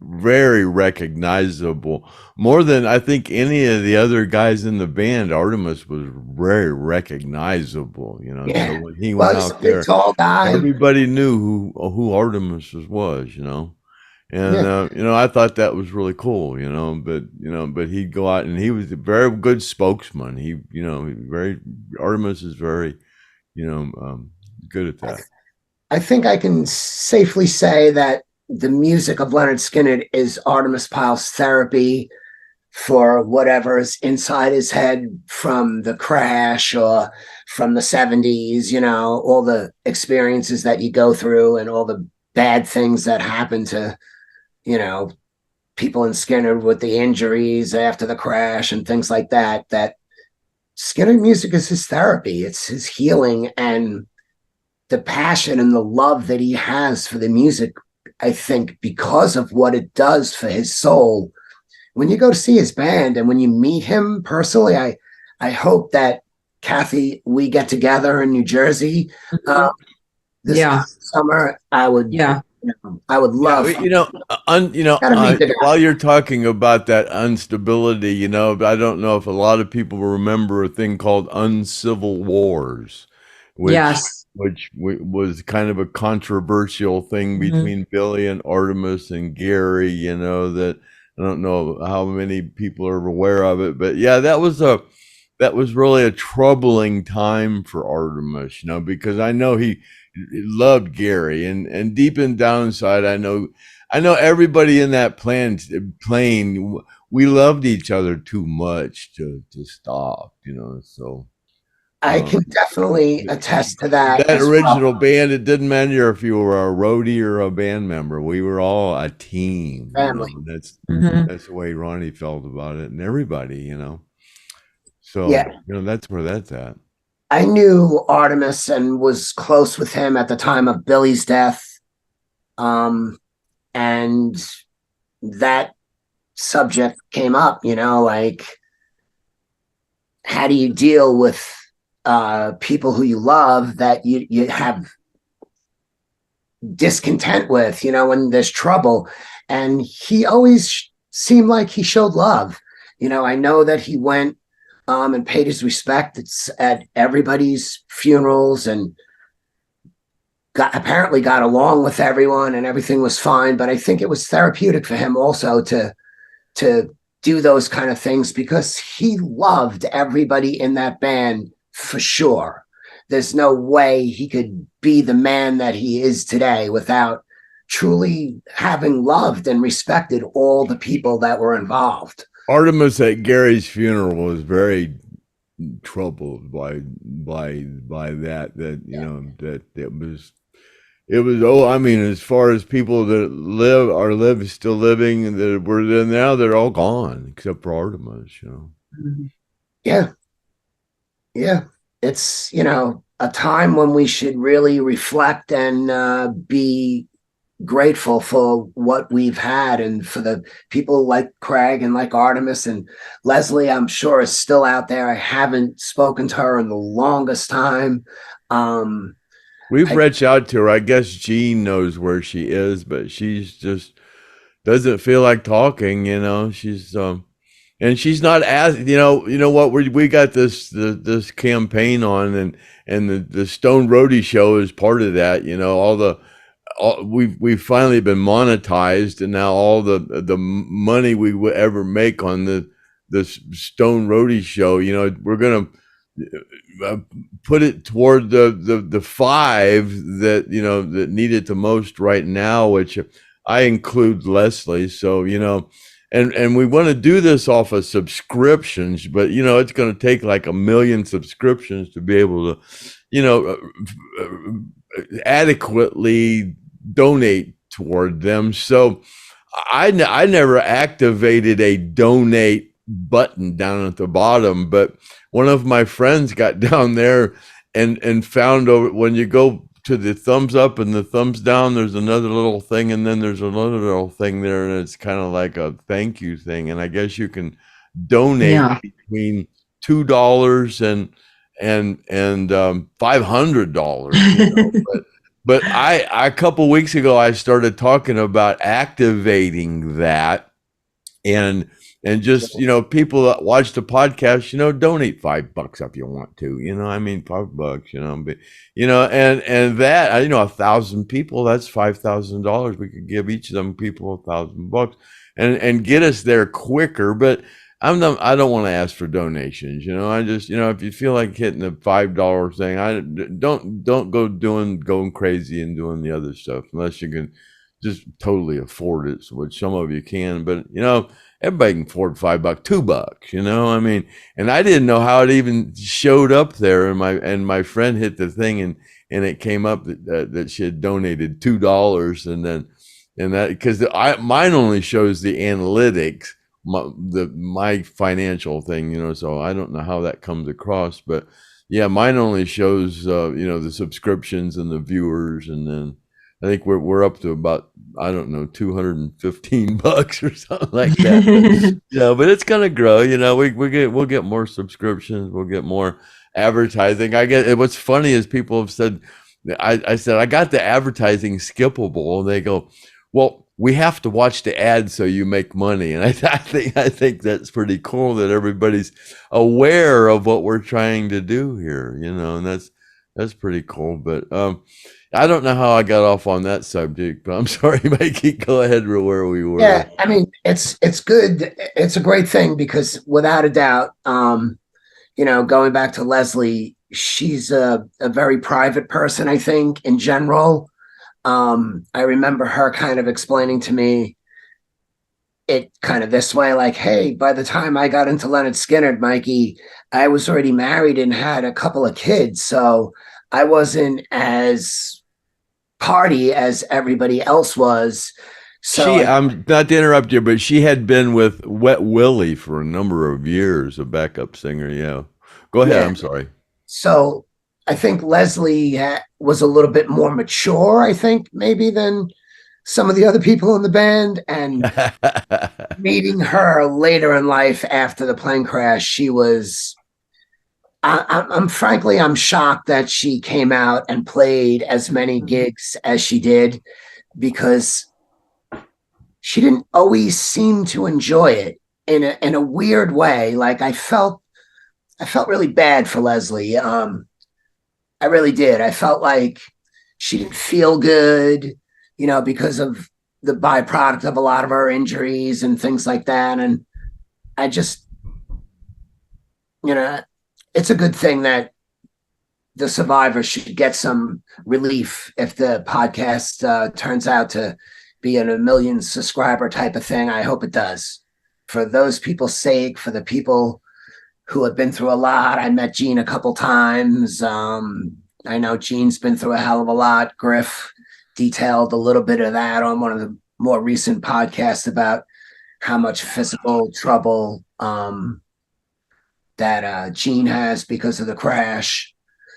very recognizable. More than I think any of the other guys in the band, Artimus was very recognizable. Yeah. So when he went out there, tall guy. Everybody knew who Artimus was. And I thought that was really cool. But he'd go out and he was a very good spokesman. Artimus is very, good at that. I think I can safely say that the music of Lynyrd Skynyrd is Artimus Pyle's therapy for whatever's inside his head from the crash or from the 70s, all the experiences that you go through and all the bad things that happen to, people in Skynyrd with the injuries after the crash and things like that, that Skynyrd music is his therapy. It's his healing, and the passion and the love that he has for the music, I think, because of what it does for his soul. When you go to see his band and when you meet him personally, I hope that, Kathy, we get together in New Jersey this summer. I would love. While you're talking about that instability, I don't know if a lot of people remember a thing called uncivil wars, which was kind of a controversial thing between Billy and Artimus and Gary. That I don't know how many people are aware of it, but that was really a troubling time for Artimus, because I know he loved Gary, and deep and down inside, I know everybody in that plane, we loved each other too much to stop, so. I can definitely attest to that. That original band, it didn't matter if you were a roadie or a band member. We were all a team. Family. That's the way Ronnie felt about it, and everybody, So, that's where that's at. I knew Artimus and was close with him at the time of Billy's death. And that subject came up, like, how do you deal with people who you love that you have discontent with, when there's trouble? And he always seemed like he showed love. I know that he went and paid his respects at everybody's funerals and apparently got along with everyone and everything was fine. But I think it was therapeutic for him also to do those kind of things, because he loved everybody in that band for sure. there's no way he could be the man that he is today without truly having loved and respected all the people that were involved. Artimus at Gary's funeral was very troubled by that that it was I mean, as far as people that live still living and that were there now, they're all gone except for Artimus, Yeah. It's a time when we should really reflect and be grateful for what we've had, and for the people like Craig and like Artimus, and Leslie, I'm sure, is still out there. I haven't spoken to her in the longest time. We've reached out to her. I guess Jean knows where she is, but she's just doesn't feel like talking, she's and she's not as what we got this campaign on, and the Stone Roadie show is part of that. We've finally been monetized, and now all the money we would ever make on the Stone Roadie show, we're gonna put it toward the five that that need it the most right now, which I include Leslie. So and we want to do this off of subscriptions, but it's going to take like 1 million subscriptions to be able to adequately donate toward them. So I never activated a donate button down at the bottom, but one of my friends got down there and found over when you go to the thumbs up and the thumbs down, there's another little thing, and then there's another little thing there, and it's kind of like a thank you thing. And I guess you can donate between $2 and $500. But I a couple weeks ago I started talking about activating that, and just people that watch the podcast, donate $5 if you want to, I mean $5, but and that 1,000 people, that's $5,000. We could give each of them people $1,000 and get us there quicker. But I don't want to ask for donations. I just if you feel like hitting the $5 thing, I don't go going crazy and doing the other stuff unless you can just totally afford it, which some of you can. But everybody can afford $5, $2, I mean, and I didn't know how it even showed up there. And my friend hit the thing, and it came up that she had donated $2, and that because mine only shows the analytics, my financial thing, so I don't know how that comes across, but yeah, mine only shows the subscriptions and the viewers, and then I think we're up to about, I don't know, $215 or something like that. But it's gonna grow. We'll get more subscriptions. We'll get more advertising. What's funny is people have said, I said I got the advertising skippable, and they go, well, we have to watch the ads so you make money. And I think that's pretty cool that everybody's aware of what we're trying to do here. And that's pretty cool. But I don't know how I got off on that subject, but I'm sorry, Mikey. Go ahead where we were. Yeah, I mean, it's good. It's a great thing because without a doubt, going back to Leslie, she's a very private person, I think, in general. I remember her kind of explaining to me it kind of this way, like, hey, by the time I got into Lynyrd Skynyrd, Mikey, I was already married and had a couple of kids, so I wasn't as party as everybody else was. So I'm not to interrupt you, but she had been with Wet Willie for a number of years, a backup singer. Yeah, go ahead. Yeah. I'm sorry. So I think Leslie was a little bit more mature, I think, maybe than some of the other people in the band. And meeting her later in life after the plane crash, she was I'm frankly, I'm shocked that she came out and played as many gigs as she did, because she didn't always seem to enjoy it in a weird way. Like I felt really bad for Leslie. I really did. I felt like she didn't feel good, because of the byproduct of a lot of her injuries and things like that. And I just, it's a good thing that the survivors should get some relief if the podcast turns out to be a million subscriber type of thing. I hope it does. For those people's sake, for the people who have been through a lot. I met Gene a couple times. I know Gene's been through a hell of a lot. Griff detailed a little bit of that on one of the more recent podcasts about how much physical trouble that Gene has because of the crash.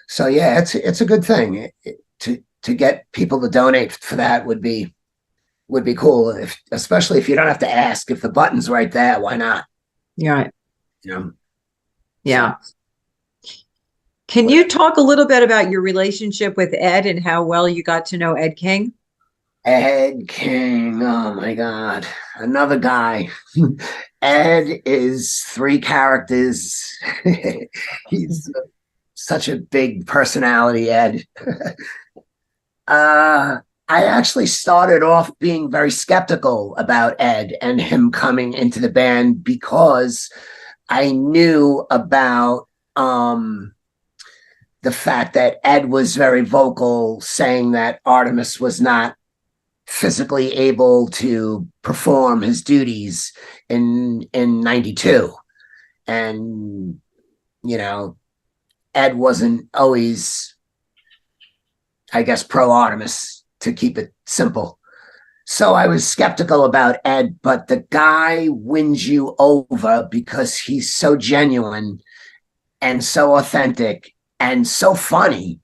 So yeah, it's a good thing. To get people to donate for that would be cool. Especially if you don't have to ask. If the button's right there, why not? Yeah. You know? Yeah. Can you talk a little bit about your relationship with Ed and how well you got to know Ed King? Ed King, oh my God, another guy. Ed is 3 characters. He's such a big personality, Ed. I actually started off being very skeptical about Ed and him coming into the band because I knew about the fact that Ed was very vocal, saying that Artimus was not physically able to perform his duties in 92. And, you know, Ed wasn't always, I guess, pro Artimus, to keep it simple. So I was skeptical about Ed, but the guy wins you over because he's so genuine and so authentic and so funny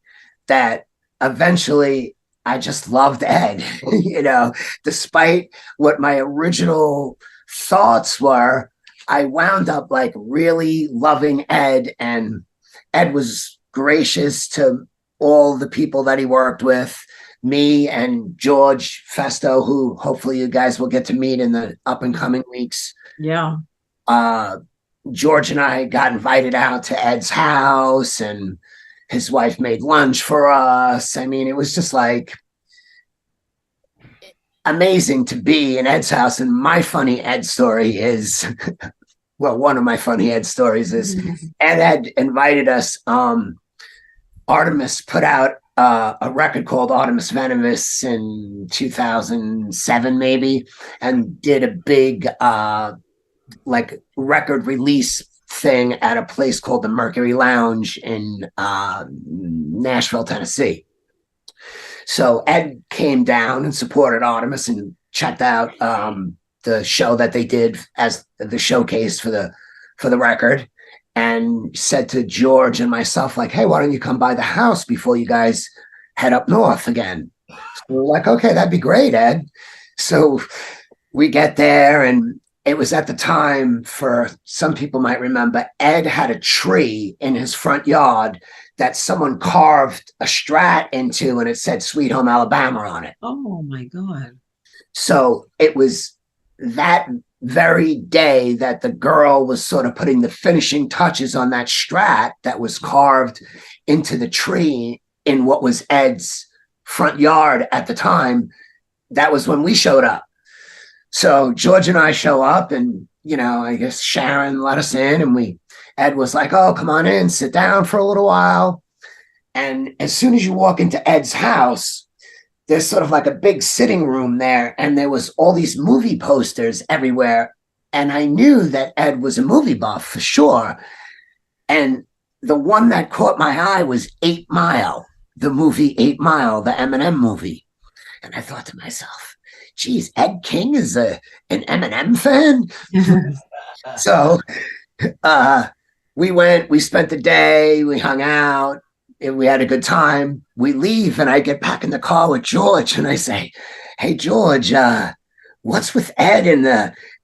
that eventually I just loved Ed, you know, despite what my original thoughts were. I wound up like really loving Ed, and Ed was gracious to all the people that he worked with, me and George Festo, who hopefully you guys will get to meet in the up and coming weeks. Yeah. George and I got invited out to Ed's house, and his wife made lunch for us. I mean, it was just like amazing to be in Ed's house. And my funny Ed story is, well, one of my funny Ed stories is Ed had invited us. Artimus put out a record called Artimus Venomous in 2007, maybe, and did a big like record release thing at a place called the Mercury Lounge in Nashville, Tennessee. So Ed came down and supported Artimus and checked out the show that they did as the showcase for the record, and said to George and myself, like, hey, why don't you come by the house before you guys head up north again? So we're like, okay, that'd be great, Ed. So we get there, and it was at the time, for some people might remember, Ed had a tree in his front yard that someone carved a Strat into, and it said Sweet Home Alabama on it. Oh my God. So it was that very day that the girl was sort of putting the finishing touches on that Strat that was carved into the tree in what was Ed's front yard at the time. That was when we showed up. So George and I show up, and, you know, I guess Sharon let us in, and Ed was like, oh, come on in, sit down for a little while. And as soon as you walk into Ed's house, there's sort of like a big sitting room there, and there was all these movie posters everywhere. And I knew that Ed was a movie buff for sure. And the one that caught my eye was 8 Mile, the movie 8 Mile, the Eminem movie. And I thought to myself, geez, Ed King is an Eminem fan? So we spent the day, we hung out, and we had a good time. We leave, and I get back in the car with George, and I say, hey, George, what's with Ed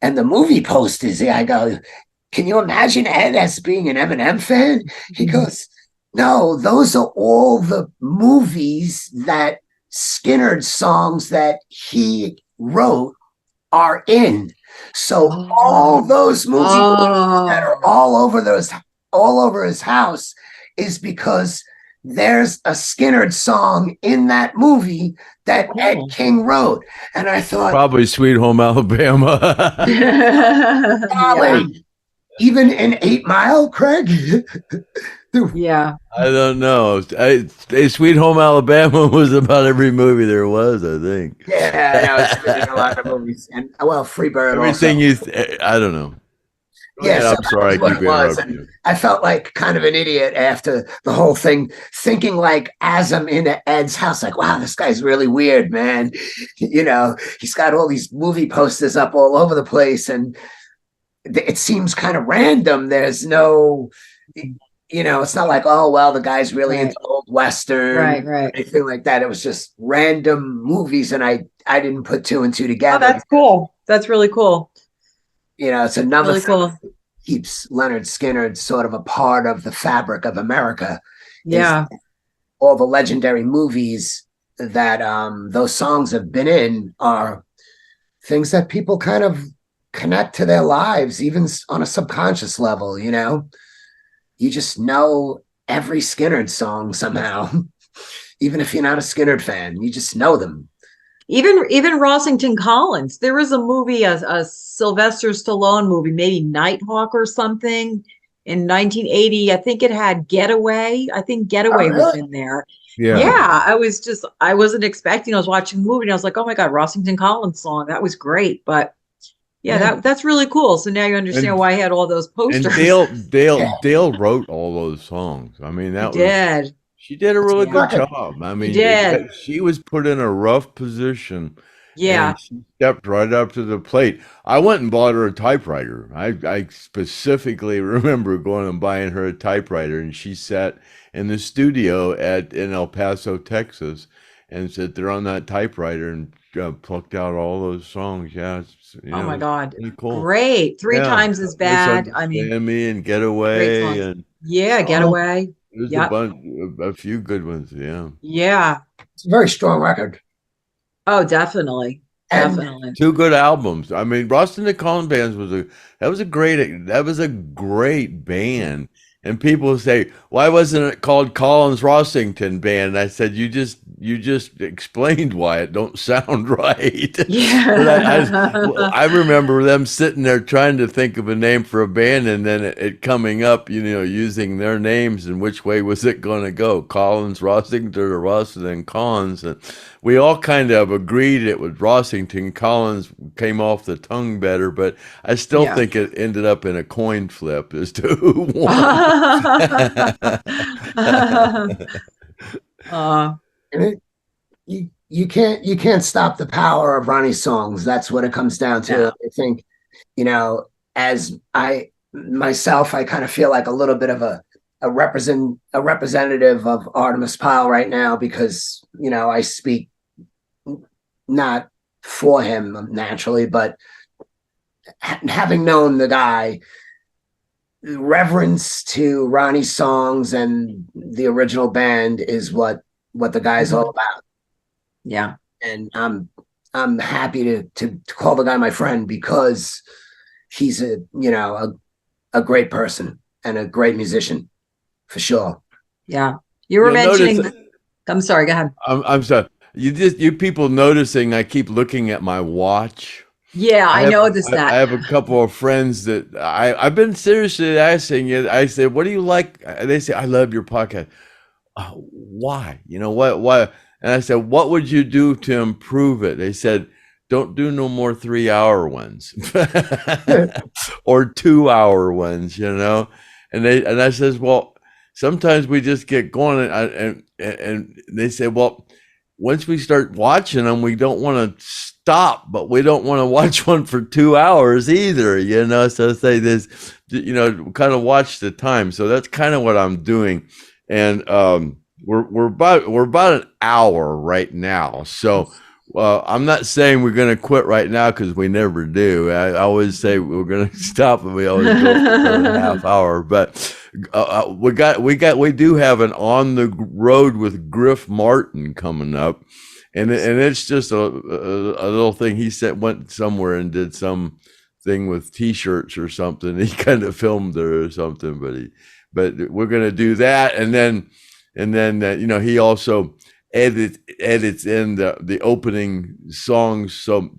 and the movie posters? I go, can you imagine Ed as being an Eminem fan? He goes, no, those are all the movies that Skynyrd songs that he wrote are in. So all those movies that are all over his house is because there's a Skynyrd song in that movie that Ed King wrote. And I thought, probably Sweet Home Alabama. even in 8 Mile, Craig, Yeah. I don't know. Sweet Home Alabama was about every movie there was, I think. Yeah, I know it's been in a lot of movies, and well, Freebird Everything also. I don't know. Go Yeah, ahead. so I'm that sorry, was I what keep it was, interrupting and you. I felt like kind of an idiot after the whole thing, thinking like as I'm in Ed's house, like, wow, this guy's really weird, man. He's got all these movie posters up all over the place, and it seems kind of random. There's no, it's not like, oh, well, the guy's really Right. into old Western, Right. anything like that. It was just random movies, and I didn't put two and two Oh, together. that's cool. That's really cool. It's another Really thing cool. that keeps Lynyrd Skynyrd sort of a part of the fabric of America. Is Yeah. all the legendary movies that those songs have been in are things that people kind of connect to their lives, even on a subconscious level. You just know every Skynyrd song somehow, even if you're not a Skynyrd fan, you just know them. Even Rossington Collins. There was a movie, a Sylvester Stallone movie, maybe Nighthawk or something in 1980. I think it had Getaway. I think Getaway was in there. Yeah, I wasn't expecting. I was watching the movie and I was like, oh my God, Rossington Collins song. That was great. But yeah, that's really cool. So now you understand why I had all those posters. And Dale wrote all those songs. I mean, she did a really good job. I mean, she was put in a rough position. Yeah. And she stepped right up to the plate. I went and bought her a typewriter. I specifically remember going and buying her a typewriter, and she sat in the studio in El Paso, Texas, and sat there on that typewriter and plucked out all those songs. Yeah, oh my God, really cool. Great, Three Times as Bad. I mean, Me and Getaway, and Getaway. There's a few good ones. Yeah. It's a very strong record. Oh, definitely. Definitely. Two good albums. I mean, Ross and the Collins Bands was a great band. And people say, why wasn't it called Collins Rossington Band? I said, you just explained why it don't sound right. Yeah. But I remember them sitting there trying to think of a name for a band, and then it coming up, using their names, and which way was it going to go? Collins Rossington or Rossington Collins? And we all kind of agreed it was Rossington. Collins came off the tongue better, but I still think it ended up in a coin flip as to who won. You can't stop the power of Ronnie's songs. That's what it comes down to. Yeah. I think, as I myself, I kind of feel like a little bit of a representative of Artimus Pyle right now, because I speak not for him naturally, but having known the guy, reverence to Ronnie's songs and the original band is what the guy's all about. Yeah. And I'm happy to call the guy my friend, because he's a great person and a great musician for sure. Yeah. You were mentioning I'm sorry, go ahead. I'm sorry. You people noticing I keep looking at my watch. Yeah, I noticed that. I have a couple of friends that I've been seriously asking it. I said, what do you like? They say, I love your podcast. Why? Why? And I said, what would you do to improve it? They said, don't do no more 3-hour ones or 2-hour ones, And I says, well, sometimes we just get going, and they said, well, once we start watching them, we don't want to stop, but we don't want to watch one for 2 hours either, So I say this, kind of watch the time. So that's kind of what I'm doing, and we're about an hour right now. So I'm not saying we're going to quit right now, because we never do. I always say we're going to stop, and we always go for another half hour, but. We do have an On the Road with Griff Martin coming up, and it's just a little thing. He went somewhere and did some thing with T-shirts or something. He kind of filmed it or something, but we're gonna do that, and then he also edits in the opening songs, so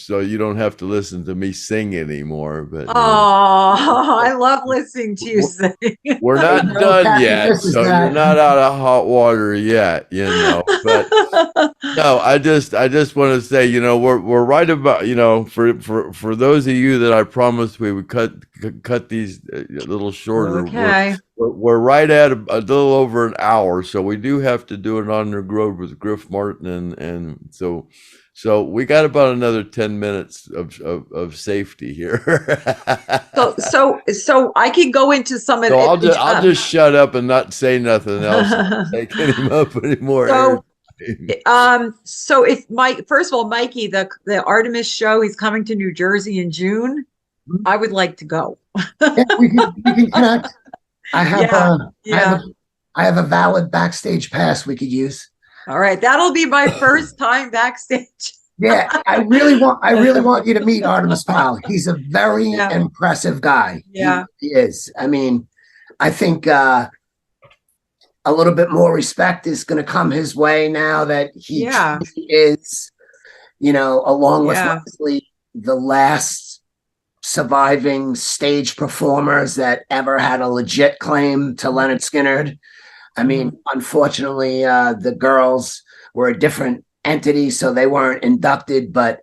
you don't have to listen to me sing anymore. But Oh, I love listening to you sing. we're not No, done Kathy, yet, this is so you're not out of hot water yet, But no, I just want to say, we're right about, for those of you that I promised we would cut these a little shorter. Okay. We're right at a little over an hour, so we do have to do it on the road with Griff Martin, and so we got about another 10 minutes of safety here. So I can go into some of So I'll just shut up and not say nothing else. Not taking him up anymore. So if first of all, Mikey, the Artimus show, he's coming to New Jersey in June. I would like to go. Yeah, we can connect. I have a valid backstage pass we could use. All right, that'll be my first time backstage. Yeah, I really want you to meet Artimus Pyle. He's a very impressive guy. Yeah, he is. I mean, I think a little bit more respect is going to come his way now that he is, along with Leslie, the last surviving stage performers that ever had a legit claim to Lynyrd Skynyrd. I mean, unfortunately, the girls were a different entity, so they weren't inducted, but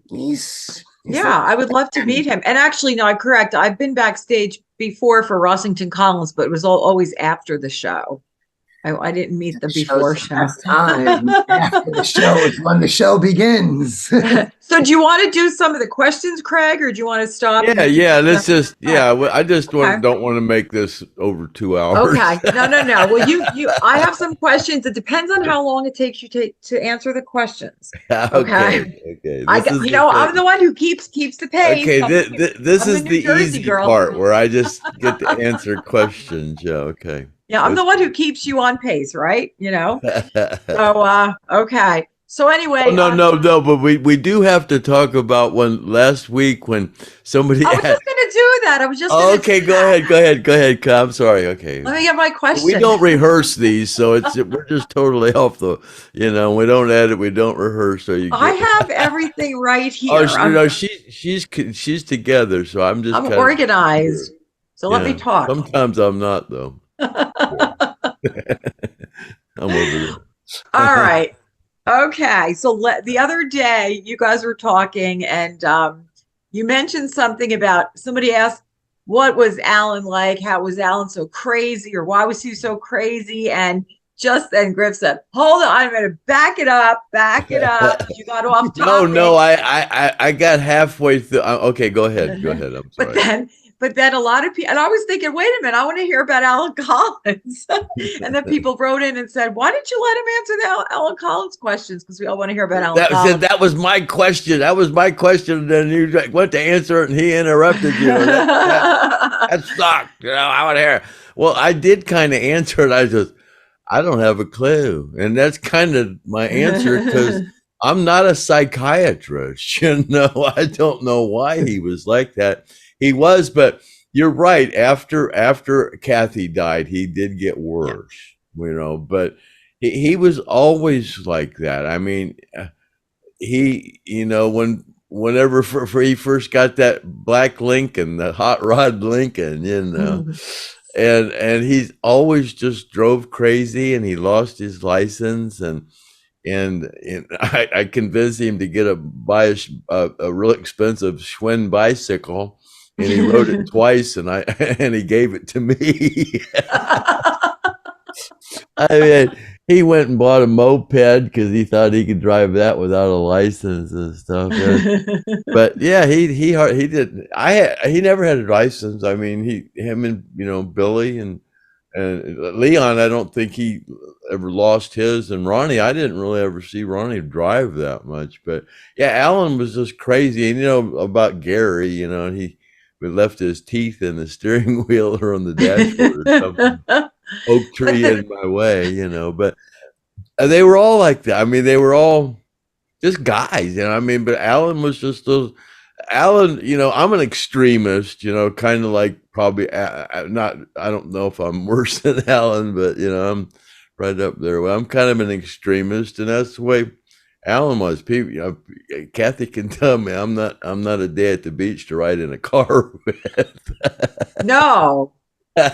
he's I would love to meet him. And actually, no, I'm correct. I've been backstage before for Rossington Collins, but it was always after the show. I didn't meet them before show. Time after the show is when the show begins. So do you want to do some of the questions, Craig, or do you want to stop? Yeah. Let's just I just don't want to make this over 2 hours. Okay. No. Well, I have some questions. It depends on how long it takes you to answer the questions. Okay. I'm the one who keeps the pace. Okay. This is the easy part where I just get to answer questions. Yeah. Okay. Yeah, I'm the one who keeps you on pace, right? So, okay. So anyway. No, but we do have to talk about last week when somebody. I was just going to do that. I was just. Okay, go ahead. I'm sorry. Okay. Let me get my question. We don't rehearse these, so we're just totally off the. We don't edit, we don't rehearse. So I have everything right here. She's together, so I'm organized. So let me talk. Sometimes I'm not, though. I'm over there. All right. Okay. So the other day you guys were talking and you mentioned something about somebody asked, what was Alan like? How was Alan so crazy? Or why was he so crazy? And just then Griff said, hold on, I'm going to back it up. You got off topic. No, I got halfway through. Okay, go ahead. I'm sorry. But then a lot of people, and I was thinking, wait a minute, I want to hear about Alan Collins. And then people wrote in and said, why didn't you let him answer the Alan Collins questions? Because we all want to hear about Alan Collins. That was my question. And then you went to answer it and he interrupted you. That sucked. I want to hear it. Well, I did kind of answer it. I don't have a clue. And that's kind of my answer because I'm not a psychiatrist. I don't know why he was like that. He was, but you're right. After Kathy died, he did get worse, but he was always like that. I mean, he, whenever he first got that black Lincoln, the hot rod Lincoln, and he's always just drove crazy and he lost his license and I convinced him to buy a real expensive Schwinn bicycle. And he rode it twice, and he gave it to me. I mean, he went and bought a moped because he thought he could drive that without a license and stuff. But yeah, he did. He never had a license. I mean, him and Billy and Leon. I don't think he ever lost his. And Ronnie, I didn't really ever see Ronnie drive that much. But yeah, Alan was just crazy. And about Gary, and we left his teeth in the steering wheel or on the dashboard or something. Oak tree in my way, but they were all like that. I mean, they were all just guys, but Alan was just those. Alan, I'm an extremist, kind of like probably not, I don't know if I'm worse than Alan, but I'm right up there. Well, I'm kind of an extremist, and that's the way Alan was. People, Kathy can tell me I'm not a day at the beach to ride in a car with. No, All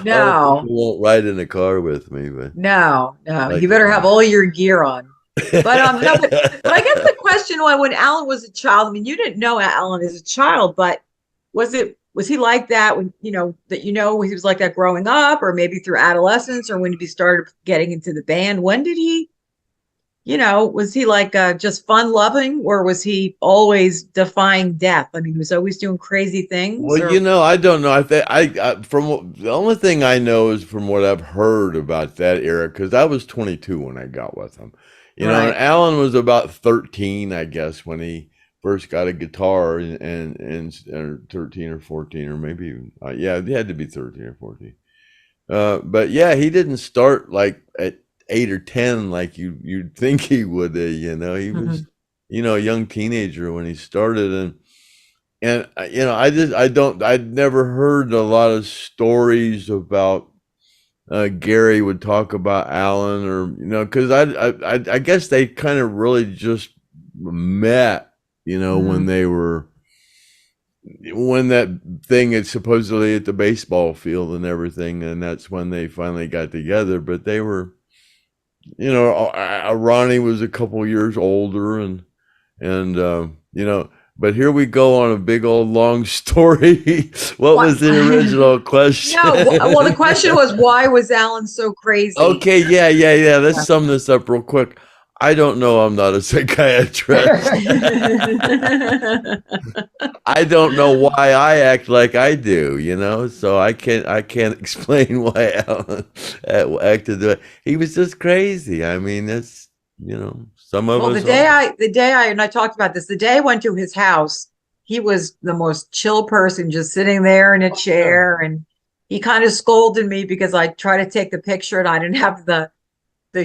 no, people won't ride in a car with me, but no. like You better have all your gear on. But no, but I guess the question was when Alan was a child. I mean, you didn't know Alan as a child, but was he like that when he was like that growing up, or maybe through adolescence, or when he started getting into the band? When did he? Was he like just fun loving, or was he always defying death? I mean, he was always doing crazy things. well, I don't know. I think the only thing I know is from what I've heard about that era, because I was 22 when I got with him. And Alan was about 13, I guess, when he first got a guitar, and 13 or 14, or maybe yeah, it had to be 13 or 14. But yeah, he didn't start like at 8 or 10 like you'd think he would. He was a young teenager when he started, and I'd never heard a lot of stories about Gary would talk about Alan, or because I guess they kind of really just met, when they were when that thing is supposedly at the baseball field and everything, and that's when they finally got together. But they were, Ronnie was a couple years older, and but here we go on a big old long story. What was the original question? Well, the question was, why was Alan so crazy? Okay, yeah. Let's sum this up real quick. I don't know. I'm not a psychiatrist. I don't know why I act like I do, so I can't explain why Alan acted the way. He was just crazy. I mean, that's, some of us. The day I talked about this, the day I went to his house, he was the most chill person, just sitting there in a chair, and he kind of scolded me because I tried to take the picture and I didn't have the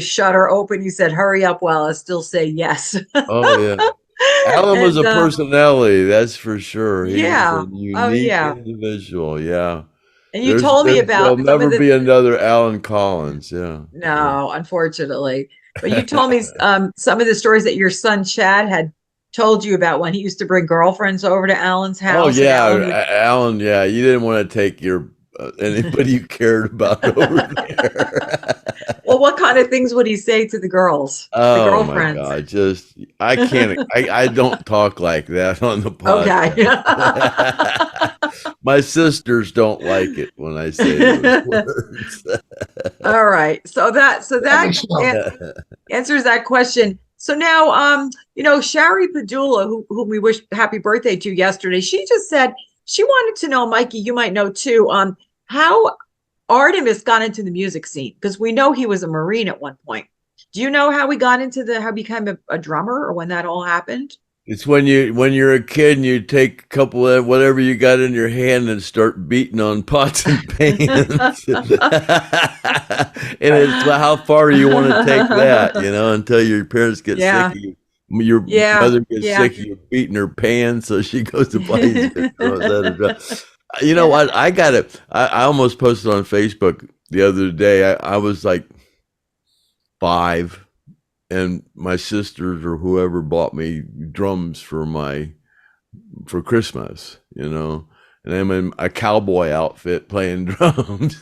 shutter open. He said, "Hurry up," while I still say yes. Oh yeah. Alan was a personality, that's for sure. He was a unique individual, yeah. And you told me about there'll never be another Alan Collins, yeah. No, unfortunately. But you told me some of the stories that your son Chad had told you about when he used to bring girlfriends over to Alan's house. Oh yeah, Alan, yeah. You didn't want to take your anybody you cared about over there. Well, what kind of things would he say to the girls? Oh the girlfriends? My God, I can't. I don't talk like that on the podcast. Okay. My sisters don't like it when I say those words. All right, so that answers that question. So now, Shari Padula, whom we wished happy birthday to yesterday, she just said she wanted to know, Mikey, you might know too, how Artimus got into the music scene, because we know he was a Marine at one point. Do you know how he got into how he became a drummer, or when that all happened? It's when you're a kid and you take a couple of whatever you got in your hand and start beating on pots and pans. And it's how far you want to take that, until your parents get sick of you. Your mother gets sick of you beating her pan, so she goes to buy. You know what? I almost posted on Facebook the other day. I was like 5, and my sisters or whoever bought me drums for Christmas, and I'm in a cowboy outfit playing drums.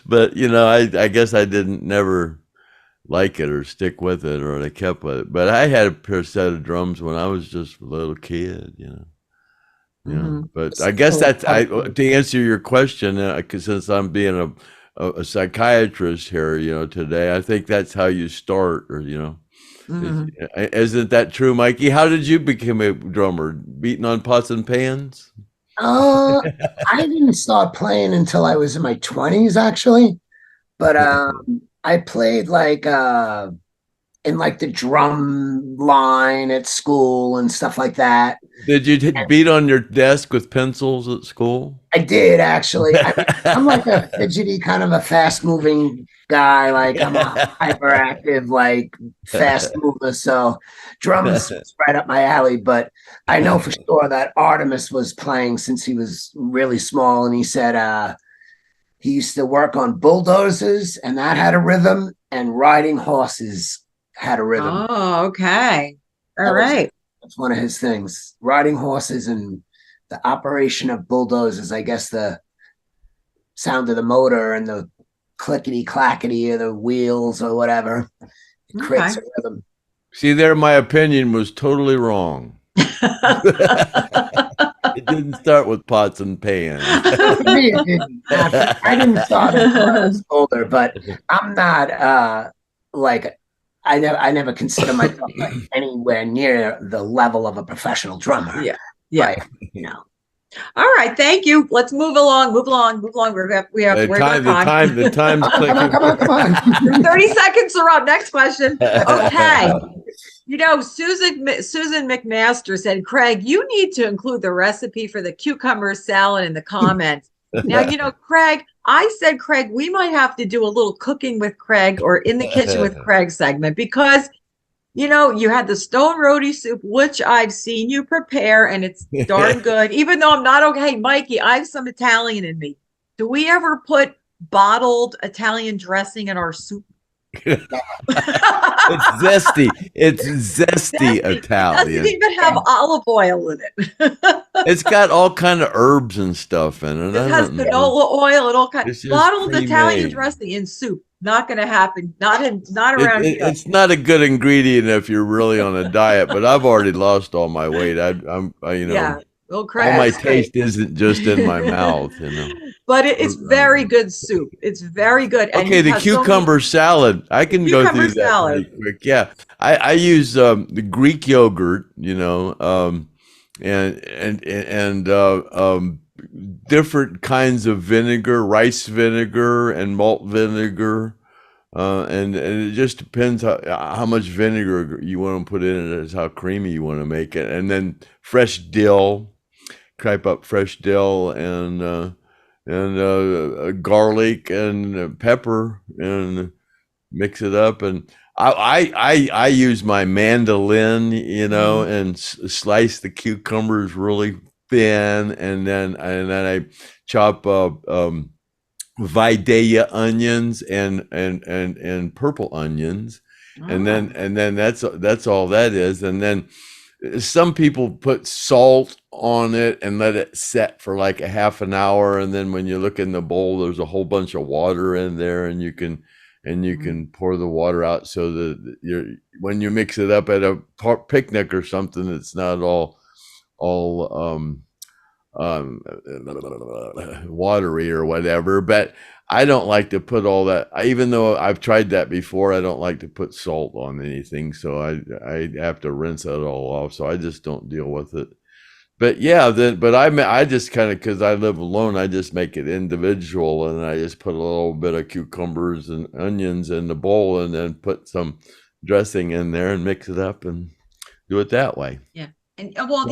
But I guess I didn't never like it or stick with it, or I kept with it. But I had a pair set of drums when I was just a little kid, But I guess to answer your question, since I'm being a psychiatrist here, today, I think that's how you start, or isn't that true, Mikey? How did you become a drummer? Beating on pots and pans? I didn't start playing until I was in my 20s, actually. But I played in the drum line at school and stuff like that. Did you beat on your desk with pencils at school? I did, actually. I'm like a fidgety, kind of a fast-moving guy. Like, I'm a hyperactive, fast mover. So drums is right up my alley. But I know for sure that Artimus was playing since he was really small. And he said He used to work on bulldozers, and that had a rhythm, and riding horses had a rhythm. Oh, okay. All right. That's one of his things. Riding horses and the operation of bulldozers, I guess the sound of the motor and the clickety clackety of the wheels or whatever. It creates a rhythm. See there, my opinion was totally wrong. It didn't start with pots and pans. Me, it didn't. I didn't start until I was older, but I'm not like I never consider myself like anywhere near the level of a professional drummer. Yeah. Right. No. All right, thank you. Let's move along. We have The time's clicking. Come on. 30 seconds are up. Next question. Okay. You know, Susan McMaster said, Craig, you need to include the recipe for the cucumber salad in the comments. Now, you know, Craig, I said, Craig, we might have to do a little cooking with Craig or in the kitchen with Craig segment because, you know, you had the stone roadie soup, which I've seen you prepare, and it's darn good. Even though I'm not okay, Mikey, I have some Italian in me. Do we ever put bottled Italian dressing in our soup? It's zesty. It's zesty Italian. It doesn't even have olive oil in it. It's got all kind of herbs and stuff in it. It has canola oil and all kinds. Bottled pre-made. Italian dressing in soup. Not going to happen. Not around here. It's not a good ingredient if you're really on a diet. But I've already lost all my weight. I'm you know. Yeah. Well, all my taste isn't just in my mouth, you know. But it's very good soup. It's very good. And okay, the cucumber salad. I can go through that pretty quick. Yeah, I use the Greek yogurt, you know, and different kinds of vinegar, rice vinegar and malt vinegar, and it just depends how much vinegar you want to put in it, is how creamy you want to make it, and then fresh dill. Crape up fresh dill and garlic and pepper and mix it up. And I use my mandolin, you know, and slice the cucumbers really thin, and then I chop Vidalia onions and purple onions, and then that's all that is, and then. Some people put salt on it and let it set for like a half an hour, and then when you look in the bowl, there's a whole bunch of water in there, and you can pour the water out so that when you mix it up at a picnic or something, it's not all watery or whatever. But I don't like to put all that, even though I've tried that before. I don't like to put salt on anything, so I have to rinse that all off. So I just don't deal with it. But yeah, I just kind of, because I live alone, I just make it individual, and I just put a little bit of cucumbers and onions in the bowl, and then put some dressing in there and mix it up and do it that way. Yeah. And well,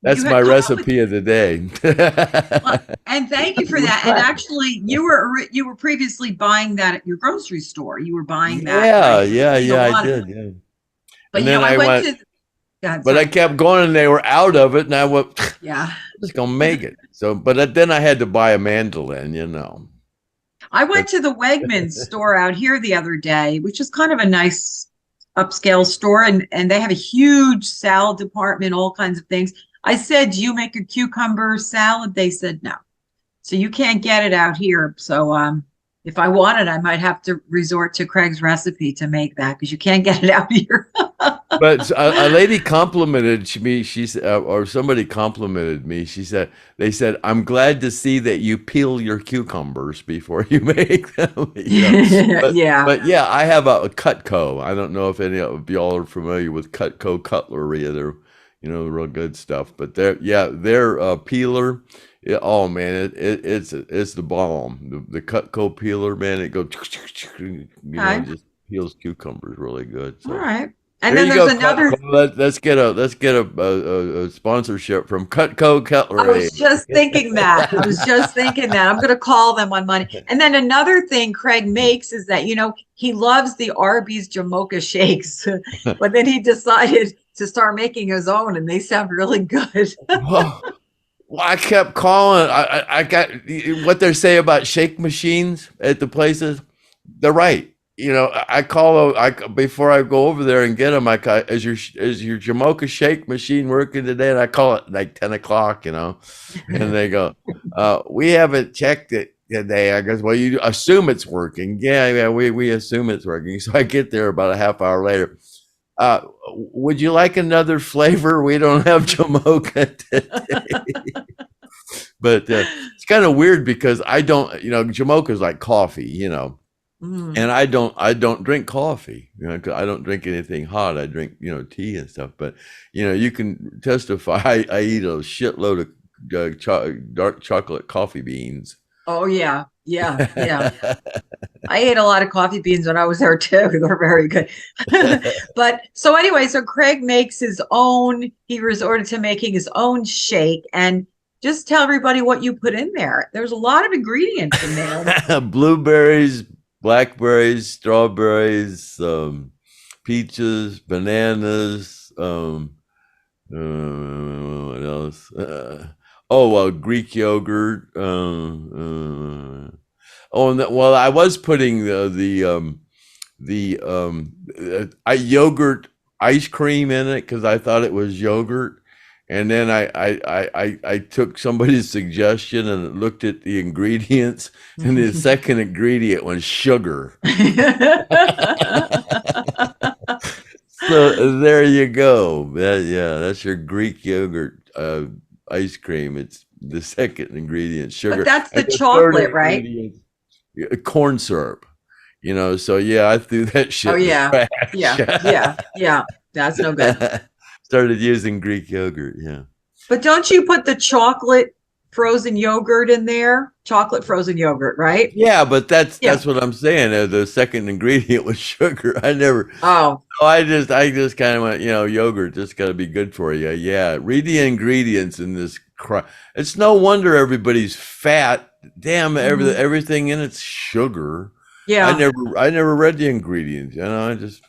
that's my recipe of the day. Well, and thank you for that. And actually, you were previously buying that at your grocery store. You were buying that. Yeah, I did. Yeah. But you know, I went to. But I kept going, and they were out of it, and I went. Yeah. I'm just gonna make it. So, but then I had to buy a mandolin, you know. I went to the Wegmans store out here the other day, which is kind of a nice upscale store, and they have a huge salad department, all kinds of things. I said, do you make a cucumber salad? They said no. So you can't get it out here. So if I wanted, I might have to resort to Craig's recipe to make that, because you can't get it out here. But a lady complimented me. She said, or somebody complimented me. They said, I'm glad to see that you peel your cucumbers before you make them. Yeah. But yeah, I have a Cutco. I don't know if any of y'all are familiar with Cutco cutlery. They're, you know, real good stuff. But their peeler. Oh man, it's the bomb. The Cutco peeler, man, it goes, you know, just peels cucumbers really good. So. All right. And then there's another. Let's get a sponsorship from Cutco Cutlery. I was just thinking that. I'm going to call them on Monday. And then another thing Craig makes is that, you know, he loves the Arby's Jamocha shakes, but then he decided to start making his own, and they sound really good. Well, I kept calling. I got what they say about shake machines at the places. They're right. I call. Before I go over there and get them. Is your Jamocha shake machine working today? And I call it like 10 o'clock. And they go, we haven't checked it today. I guess. Well, you assume it's working. Yeah. We assume it's working. So I get there about a half hour later. Would you like another flavor? We don't have Jamocha today. But it's kind of weird because I don't, Jamocha is like coffee, and I don't drink coffee, 'cause I don't drink anything hot. I drink, tea and stuff. But, you can testify. I eat a shitload of dark chocolate coffee beans. Oh, yeah. Yeah. Yeah. I ate a lot of coffee beans when I was there too. They're very good. But so anyway, so Craig makes his own, he resorted to making his own shake. And just tell everybody what you put in there. There's a lot of ingredients in there. Blueberries, blackberries, strawberries, peaches, bananas, what else? Greek yogurt. Well, I was putting the yogurt ice cream in it because I thought it was yogurt, and then I took somebody's suggestion and looked at the ingredients, and the second ingredient was sugar. So there you go. That's your Greek yogurt ice cream. It's the second ingredient, sugar. But that's the And chocolate, right? Corn syrup. So yeah, I threw that shit. Oh, in the yeah. trash. Yeah. That's no good. Started using Greek yogurt. Yeah. But don't you put the chocolate frozen yogurt in there? Chocolate frozen yogurt, right? Yeah, but that's what I'm saying. The second ingredient was sugar. I just kind of went, yogurt just got to be good for you. Yeah, read the ingredients in this. It's no wonder everybody's fat. Damn, everything in it's sugar. Yeah, I never read the ingredients. I just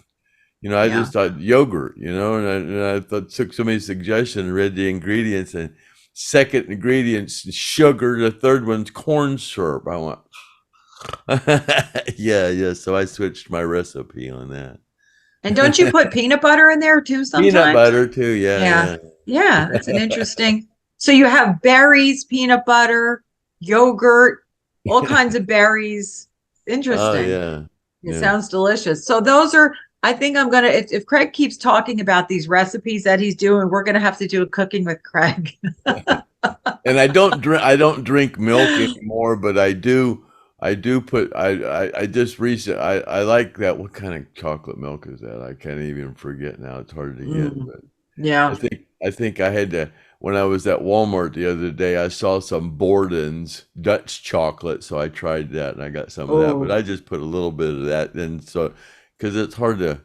thought yogurt. And I thought, took somebody's suggestion and read the ingredients, and second ingredient's sugar. The third one's corn syrup. I went, yeah. So I switched my recipe on that. And don't you put peanut butter in there too sometimes? Peanut butter too, yeah. That's an interesting. So you have berries, peanut butter, yogurt, all kinds of berries. Interesting. Oh, yeah. It sounds delicious. So those are, I think I'm going to, if Craig keeps talking about these recipes that he's doing, we're going to have to do a cooking with Craig. And I don't drink milk anymore, but I do put, I just recently, I like that. What kind of chocolate milk is that? I can't even forget now. It's hard to get, but yeah. I think I had to, when I was at Walmart the other day, I saw some Borden's Dutch chocolate. So I tried that and I got some of that, but I just put a little bit of that in. So, cause it's hard to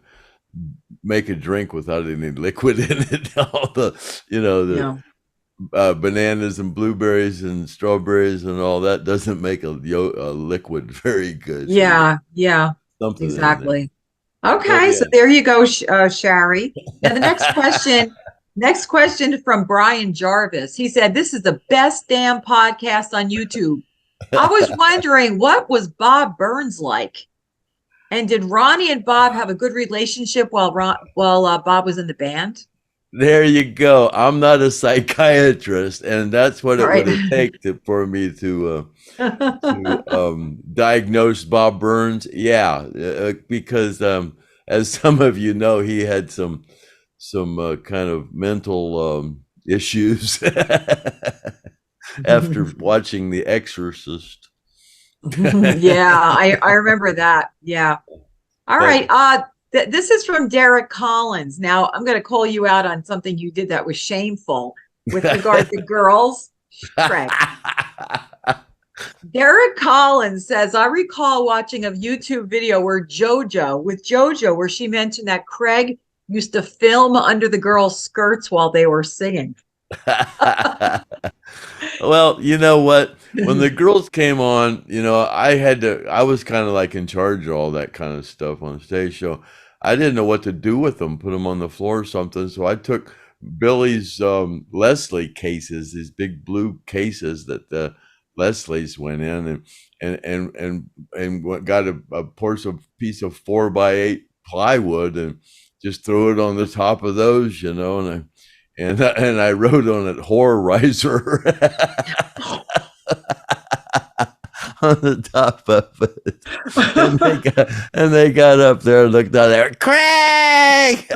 make a drink without any liquid in it. All the, bananas and blueberries and strawberries and all that doesn't make a liquid very good. Yeah, Something exactly. Okay, so there you go, Shari. Now the next question from Brian Jarvis. He said, "This is the best damn podcast on YouTube. I was wondering, what was Bob Burns like? And did Ronnie and Bob have a good relationship while Bob was in the band?" There you go. I'm not a psychiatrist, and that's what it would take for me to diagnose Bob Burns. Yeah, because as some of you know, he had some kind of mental issues after watching The Exorcist. Yeah, I remember that. Yeah. All right. This is from Derek Collins. Now, I'm going to call you out on something you did that was shameful with regard to girls. Craig. Derek Collins says, "I recall watching a YouTube video where JoJo, where she mentioned that Craig used to film under the girls' skirts while they were singing." Well, you know what? When the girls came on, I was kind of like in charge of all that kind of stuff on stage show. I didn't know what to do with them, put them on the floor or something. So I took Billy's Leslie cases, these big blue cases that the Leslie's went in, and got a piece of 4x8 plywood and just threw it on the top of those, and I wrote on it "Horror Riser" on the top of it. And they got up there and looked down there, Craig!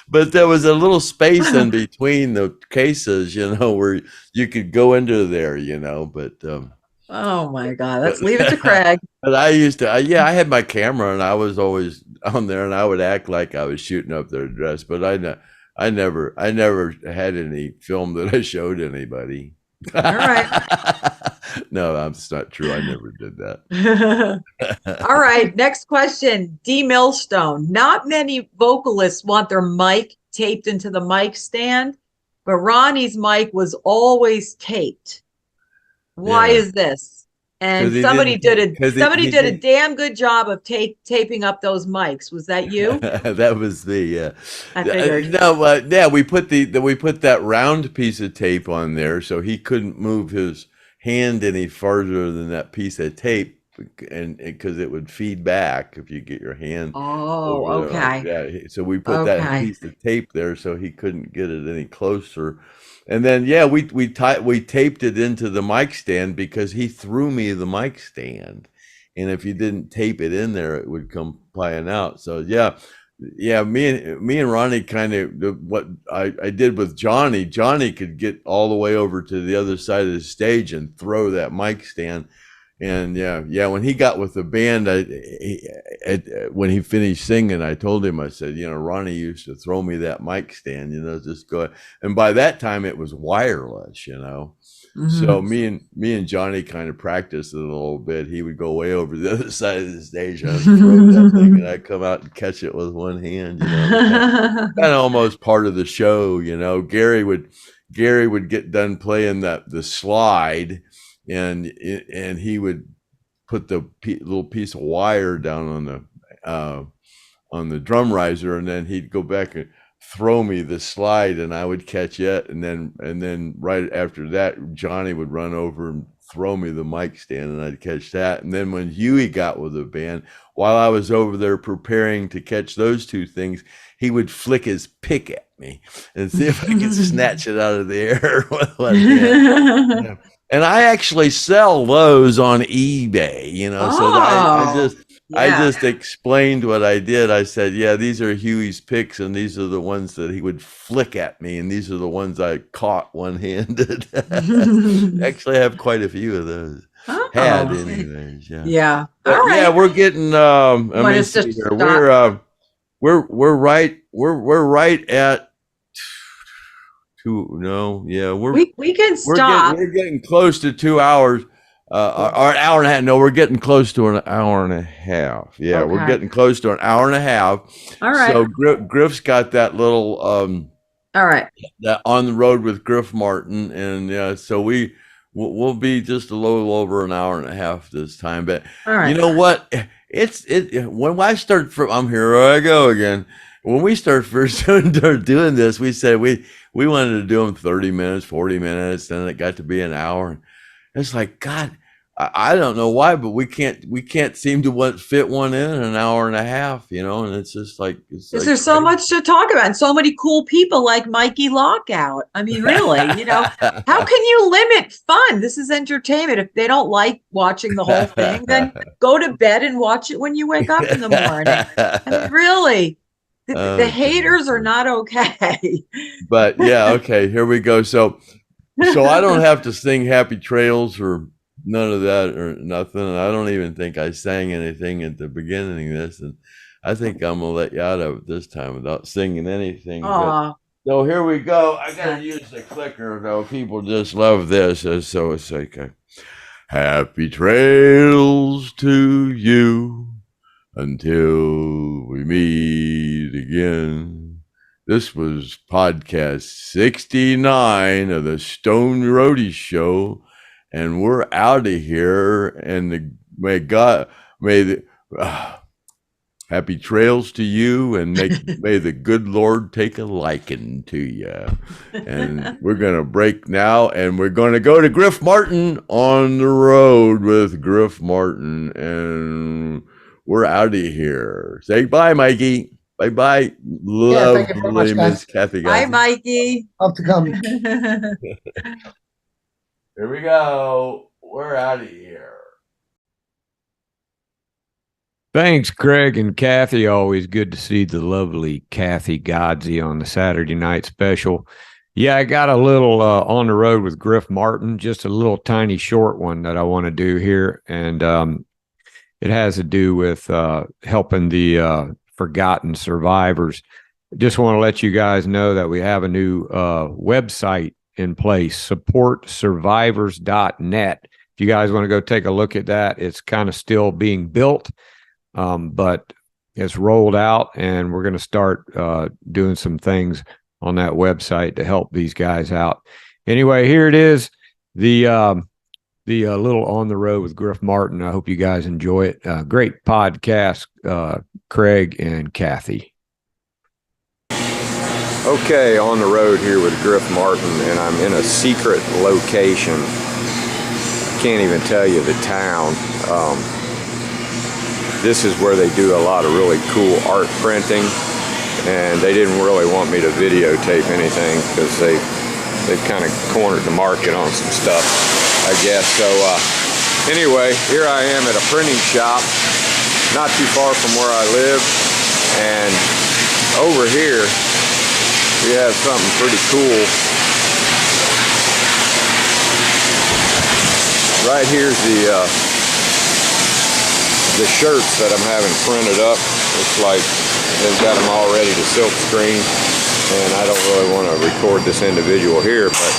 But there was a little space in between the cases, where you could go into there, but oh my God, let's leave it to Craig. But I used to, I had my camera and I was always on there, and I would act like I was shooting up their dress, but I never had any film that I showed anybody. All right. No, that's not true. I never did that. All right. Next question. D. Millstone. Not many vocalists want their mic taped into the mic stand, but Ronnie's mic was always taped. Why is this? And somebody did a damn good job of taping up those mics. Was that you? That was me. Yeah. I figured. No, yeah, we put that round piece of tape on there so he couldn't move his hand any farther than that piece of tape, and because it would feed back if you get your hand. Oh, okay. Yeah. So we put that piece of tape there so he couldn't get it any closer. And then, we taped it into the mic stand because he threw me the mic stand, and if you didn't tape it in there, it would come flying out. So me and Ronnie kind of, what I did with Johnny. Johnny could get all the way over to the other side of the stage and throw that mic stand. And when he got with the band, when he finished singing, I told him, I said, Ronnie used to throw me that mic stand, just go. And by that time it was wireless, Mm-hmm. So me and Johnny kind of practiced it a little bit. He would go way over the other side of the stage and I'd throw that thing, and I'd come out and catch it with one hand, kind of almost part of the show, Gary would get done playing the slide, and he would put the little piece of wire down on the drum riser, and then he'd go back and throw me the slide, and I would catch it, and then right after that, Johnny would run over and throw me the mic stand, and I'd catch that. And then when Huey got with the band, while I was over there preparing to catch those two things, he would flick his pick at me and see if I could snatch it out of the air with one hand. And I actually sell those on eBay, so I just explained what I did. I said, these are Huey's picks, and these are the ones that he would flick at me, and these are the ones I caught one-handed. Actually, I have quite a few of those. Had anyways, yeah. But, all right. we're getting. Let me see here. We're right at. We can stop. We're getting close to 2 hours, or an hour and a half. No, we're getting close to an hour and a half. Yeah, We're getting close to an hour and a half. All right. So Griff's got that little all right, that On the Road with Griff Martin, and so we'll be just a little over an hour and a half this time. But all right. You know what? When I start I'm here I go again. When we first started doing this, we said we wanted to do them 30 minutes, 40 minutes, then it got to be an hour. And it's like, God, I don't know why, but we can't seem to fit one in an hour and a half, and it's just like, there's so much to talk about, and so many cool people like Mikey Lockout. I mean, really, how can you limit fun? This is entertainment. If they don't like watching the whole thing, then go to bed and watch it when you wake up in the morning. I mean, really. The haters are not okay. But okay, here we go. So I don't have to sing Happy Trails or none of that or nothing. And I don't even think I sang anything at the beginning of this. And I think I'm gonna let you out of it this time without singing anything. So here we go. I gotta use the clicker though. People just love this. So it's like happy trails to you. Until we meet again. This was podcast 69 of the Stone Roadie Show, and we're out of here. And may Happy trails to you, and may the good Lord take a liking to you. And we're going to break now, and we're going to go to Griff Martin on the road with Griff Martin, and we're out of here. Say bye, Mikey. Bye-bye. Thank you very much, Lovely guys. Miss Kathy. Bye, Mikey. Hope to come. Here we go. We're out of here. Thanks, Craig and Kathy. Always good to see the lovely Kathy GODSEY on the Saturday night special. Yeah, I got a little on the road with Griff Martin, just a little tiny short one that I want to do here. And it has to do with helping the forgotten survivors. Just want to let you guys know that we have a new website in place, supportsurvivors.net. If you guys want to go take a look at that, it's kind of still being built. But it's rolled out, and we're going to start doing some things on that website to help these guys out. Anyway, here it is, the little on the road with Griff Martin. I hope you guys enjoy it. Great podcast, Craig and Kathy. Okay, on the road here with Griff Martin, and I'm in a secret location. I can't even tell you the town. This is where they do a lot of really cool art printing, and they didn't really want me to videotape anything because they've kind of cornered the market on some stuff, I guess. So anyway, here I am at a printing shop not too far from where I live, and over here we have something pretty cool. Right here's the shirts that I'm having printed up. Looks like they've got them all ready to silk screen, and I don't really want to record this individual here, but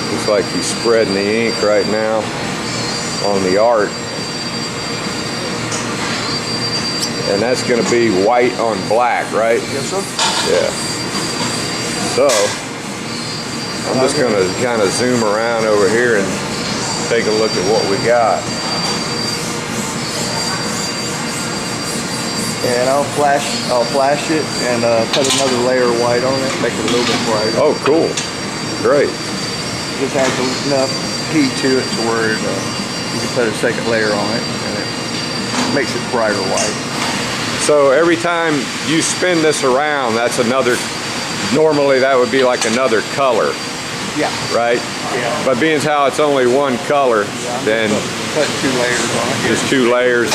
looks like he's spreading the ink right now on the art, and that's going to be white on black, right? Yes, sir. Yeah. So I'm just going to kind of zoom around over here and take a look at what we got. And I'll flash it and put another layer of white on it, make it a little bit brighter. Oh, cool. Great. Just adds enough heat to it to where you can put a second layer on it, and it makes it brighter white. So every time you spin this around, that's another, normally that would be like another color, Yeah. right? Yeah. But being as how it's only one color, then Put 2 layers on it. just 2 layers.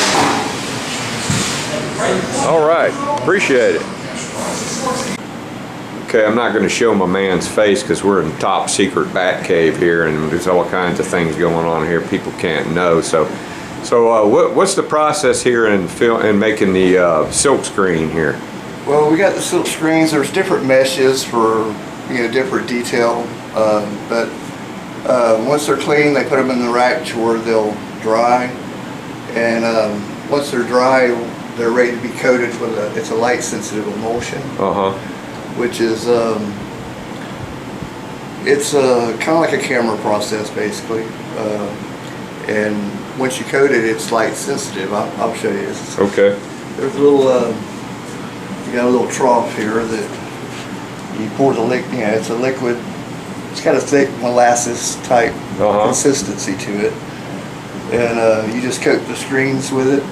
All right, appreciate it. Okay, I'm not going to show my man's face because we're in top secret bat cave here, and there's all kinds of things going on here people can't know. So what's the process here in making the silk screen here? Well, we got the silk screens. There's different meshes for different detail, but once they're clean, they put them in the rack to where they'll dry, and once they're dry, they're ready to be coated with it's a light sensitive emulsion, which is it's kind of like a camera process basically, and once you coat it, it's light sensitive. I'll show you this. Okay. There's a little you got a little trough here that you pour the liquid. It's a liquid. It's got a thick molasses type consistency to it, and you just coat the screens with it.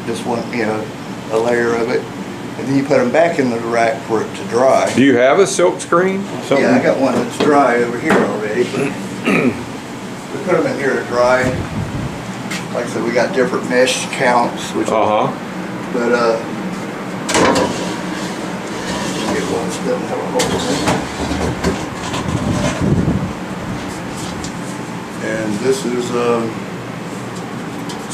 Just one, a layer of it, and then you put them back in the rack for it to dry. Do you have a silk screen? Yeah, I got one that's dry over here already. We put them in here to dry. Like I said, we got different mesh counts, which but get one that doesn't have a hole in it. And this is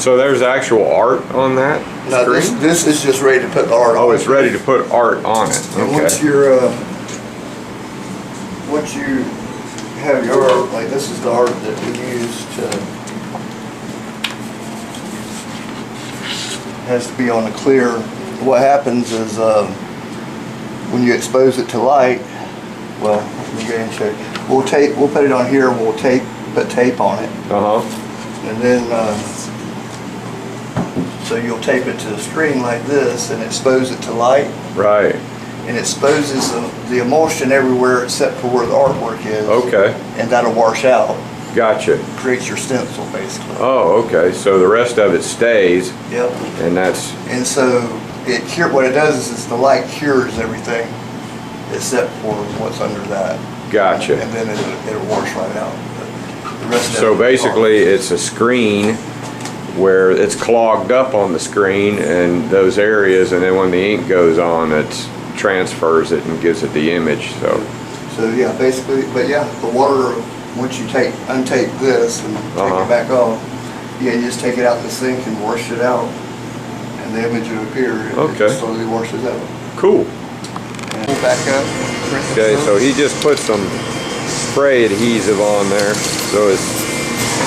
So there's actual art on that no, screen? this is just ready to put the art on. Oh, it's ready to put art on it. And Okay. once you have your art, like this is the art that we use has to be on a clear. What happens is when you expose it to light, well, let me go and check. We'll put it on here and we'll put tape on it. And then So you'll tape it to a screen like this and expose it to light. Right. And it exposes the emulsion everywhere except for where the artwork is. Okay. And that'll wash out. Gotcha. Creates your stencil basically. Oh, okay. So the rest of it stays. Yep. And that's. And so what it does is the light cures everything except for what's under that. Gotcha. And then it'll wash right out. But the rest So of it basically, it's a screen where it's clogged up on the screen and those areas, and then when the ink goes on, it transfers it and gives it the image. So yeah, basically, but yeah, the water, once you untape this and take it back off, yeah, you just take it out the sink and wash it out, and the image will appear. Okay. It slowly washes out. cool. And pull back up. Okay, so he just put some spray adhesive on there so his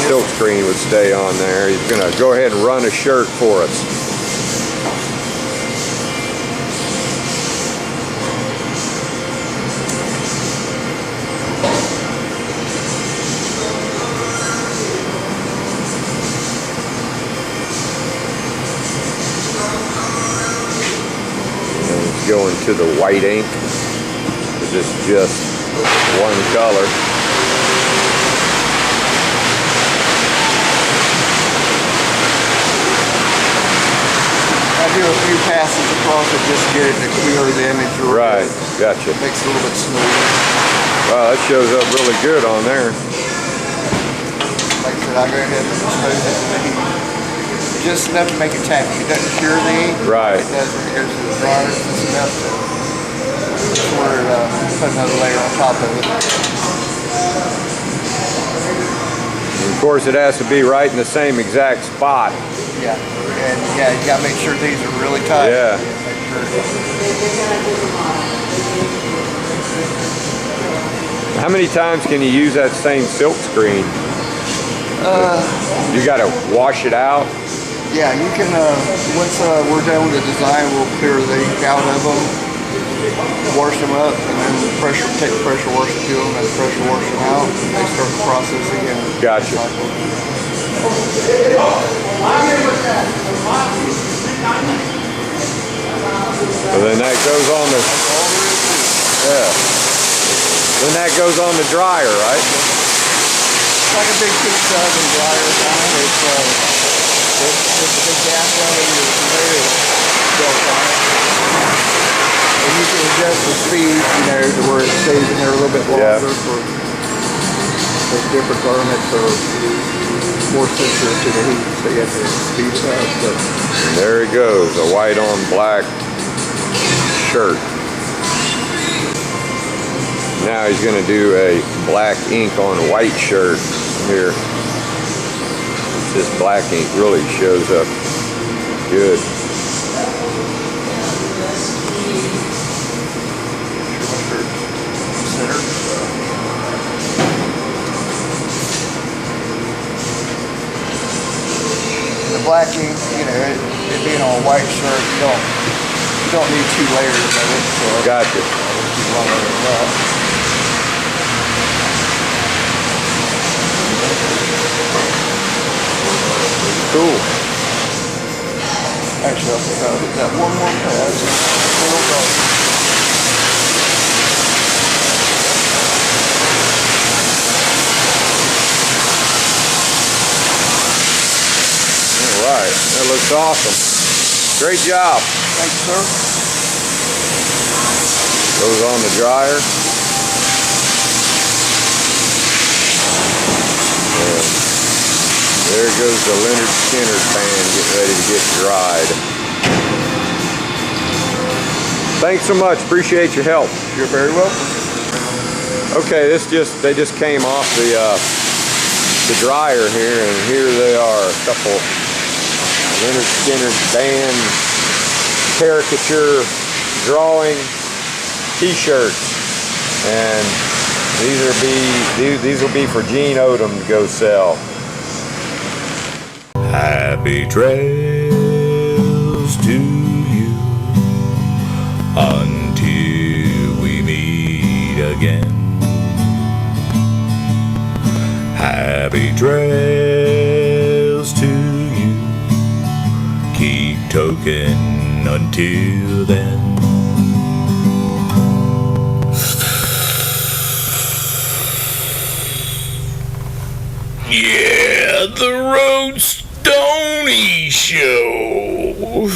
silk screen would stay on there. He's gonna go ahead and run a shirt for us. Going to the white ink, because it's just one color. I do a few passes across it just to get it to clear the image. Right, gotcha. It makes it a little bit smoother. Wow, that shows up really good on there. Like I said, I go ahead and expose it to the heat. Just enough to make it tacky. It doesn't cure the ink. Right. It does when it goes to the dryer. It's just enough to sort of put another layer on top of it. And of course, it has to be right in the same exact spot. Yeah. And yeah, you gotta make sure these are really tight. Yeah. Make sure. How many times can you use that same silk screen? You gotta wash it out. Yeah, you can, once we're done with the design, we'll clear the ink out of them, wash them up, and then take the pressure washer to them and pressure wash them out. And they start the process again. Gotcha. So then that goes on the, then that goes on the dryer, right? It's like a big heat oven dryer kind of. It's a big gas oven with a conveyor built on it. And you can adjust the speed, to where it stays in there a little bit longer for different garments or more sensitive to the heat, so you have to speed it up. But And there he goes, a white on black shirt. Now he's going to do a black ink on white shirt here. This black ink really shows up good. The black ink, it being on a white shirt, you don't need 2 layers of it. So Gotcha. one layer of that. Cool. Actually, I think I'll get that one more pass. All right, that looks awesome. Great job. Thanks, sir. Goes on the dryer. And there goes the Lynyrd Skynyrd band getting ready to get dried. Thanks so much. Appreciate your help. You're very welcome. Okay, they just came off the dryer here, and here they are, a couple Lynyrd Skynyrd band caricature drawing T-shirts, and these will be for Gene Odom to go sell. Happy trails to you until we meet again. Happy trails to you. Keep And until then, yeah, the Road Stony Show.